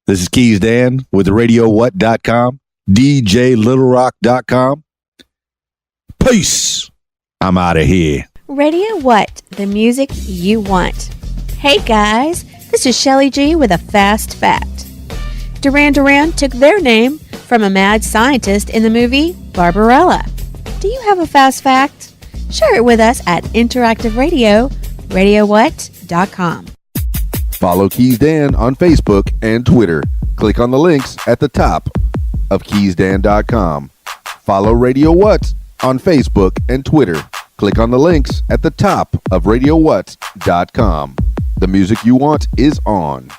This is Keys Dan with RadioWhat.com, DJLittleRock.com. Peace. I'm out of here. Radio What, the music you want. Hey guys, this is Shelly G with a fast fact. Duran Duran took their name from a mad scientist in the movie Barbarella. Do you have a fast fact? Share it with us at Interactive Radio, RadioWhat.com. Follow Keys Dan on Facebook and Twitter. Click on the links at the top of KeysDan.com. Follow Radio What on Facebook and Twitter. Click on the links at the top of RadioWhat.com. The music you want is on.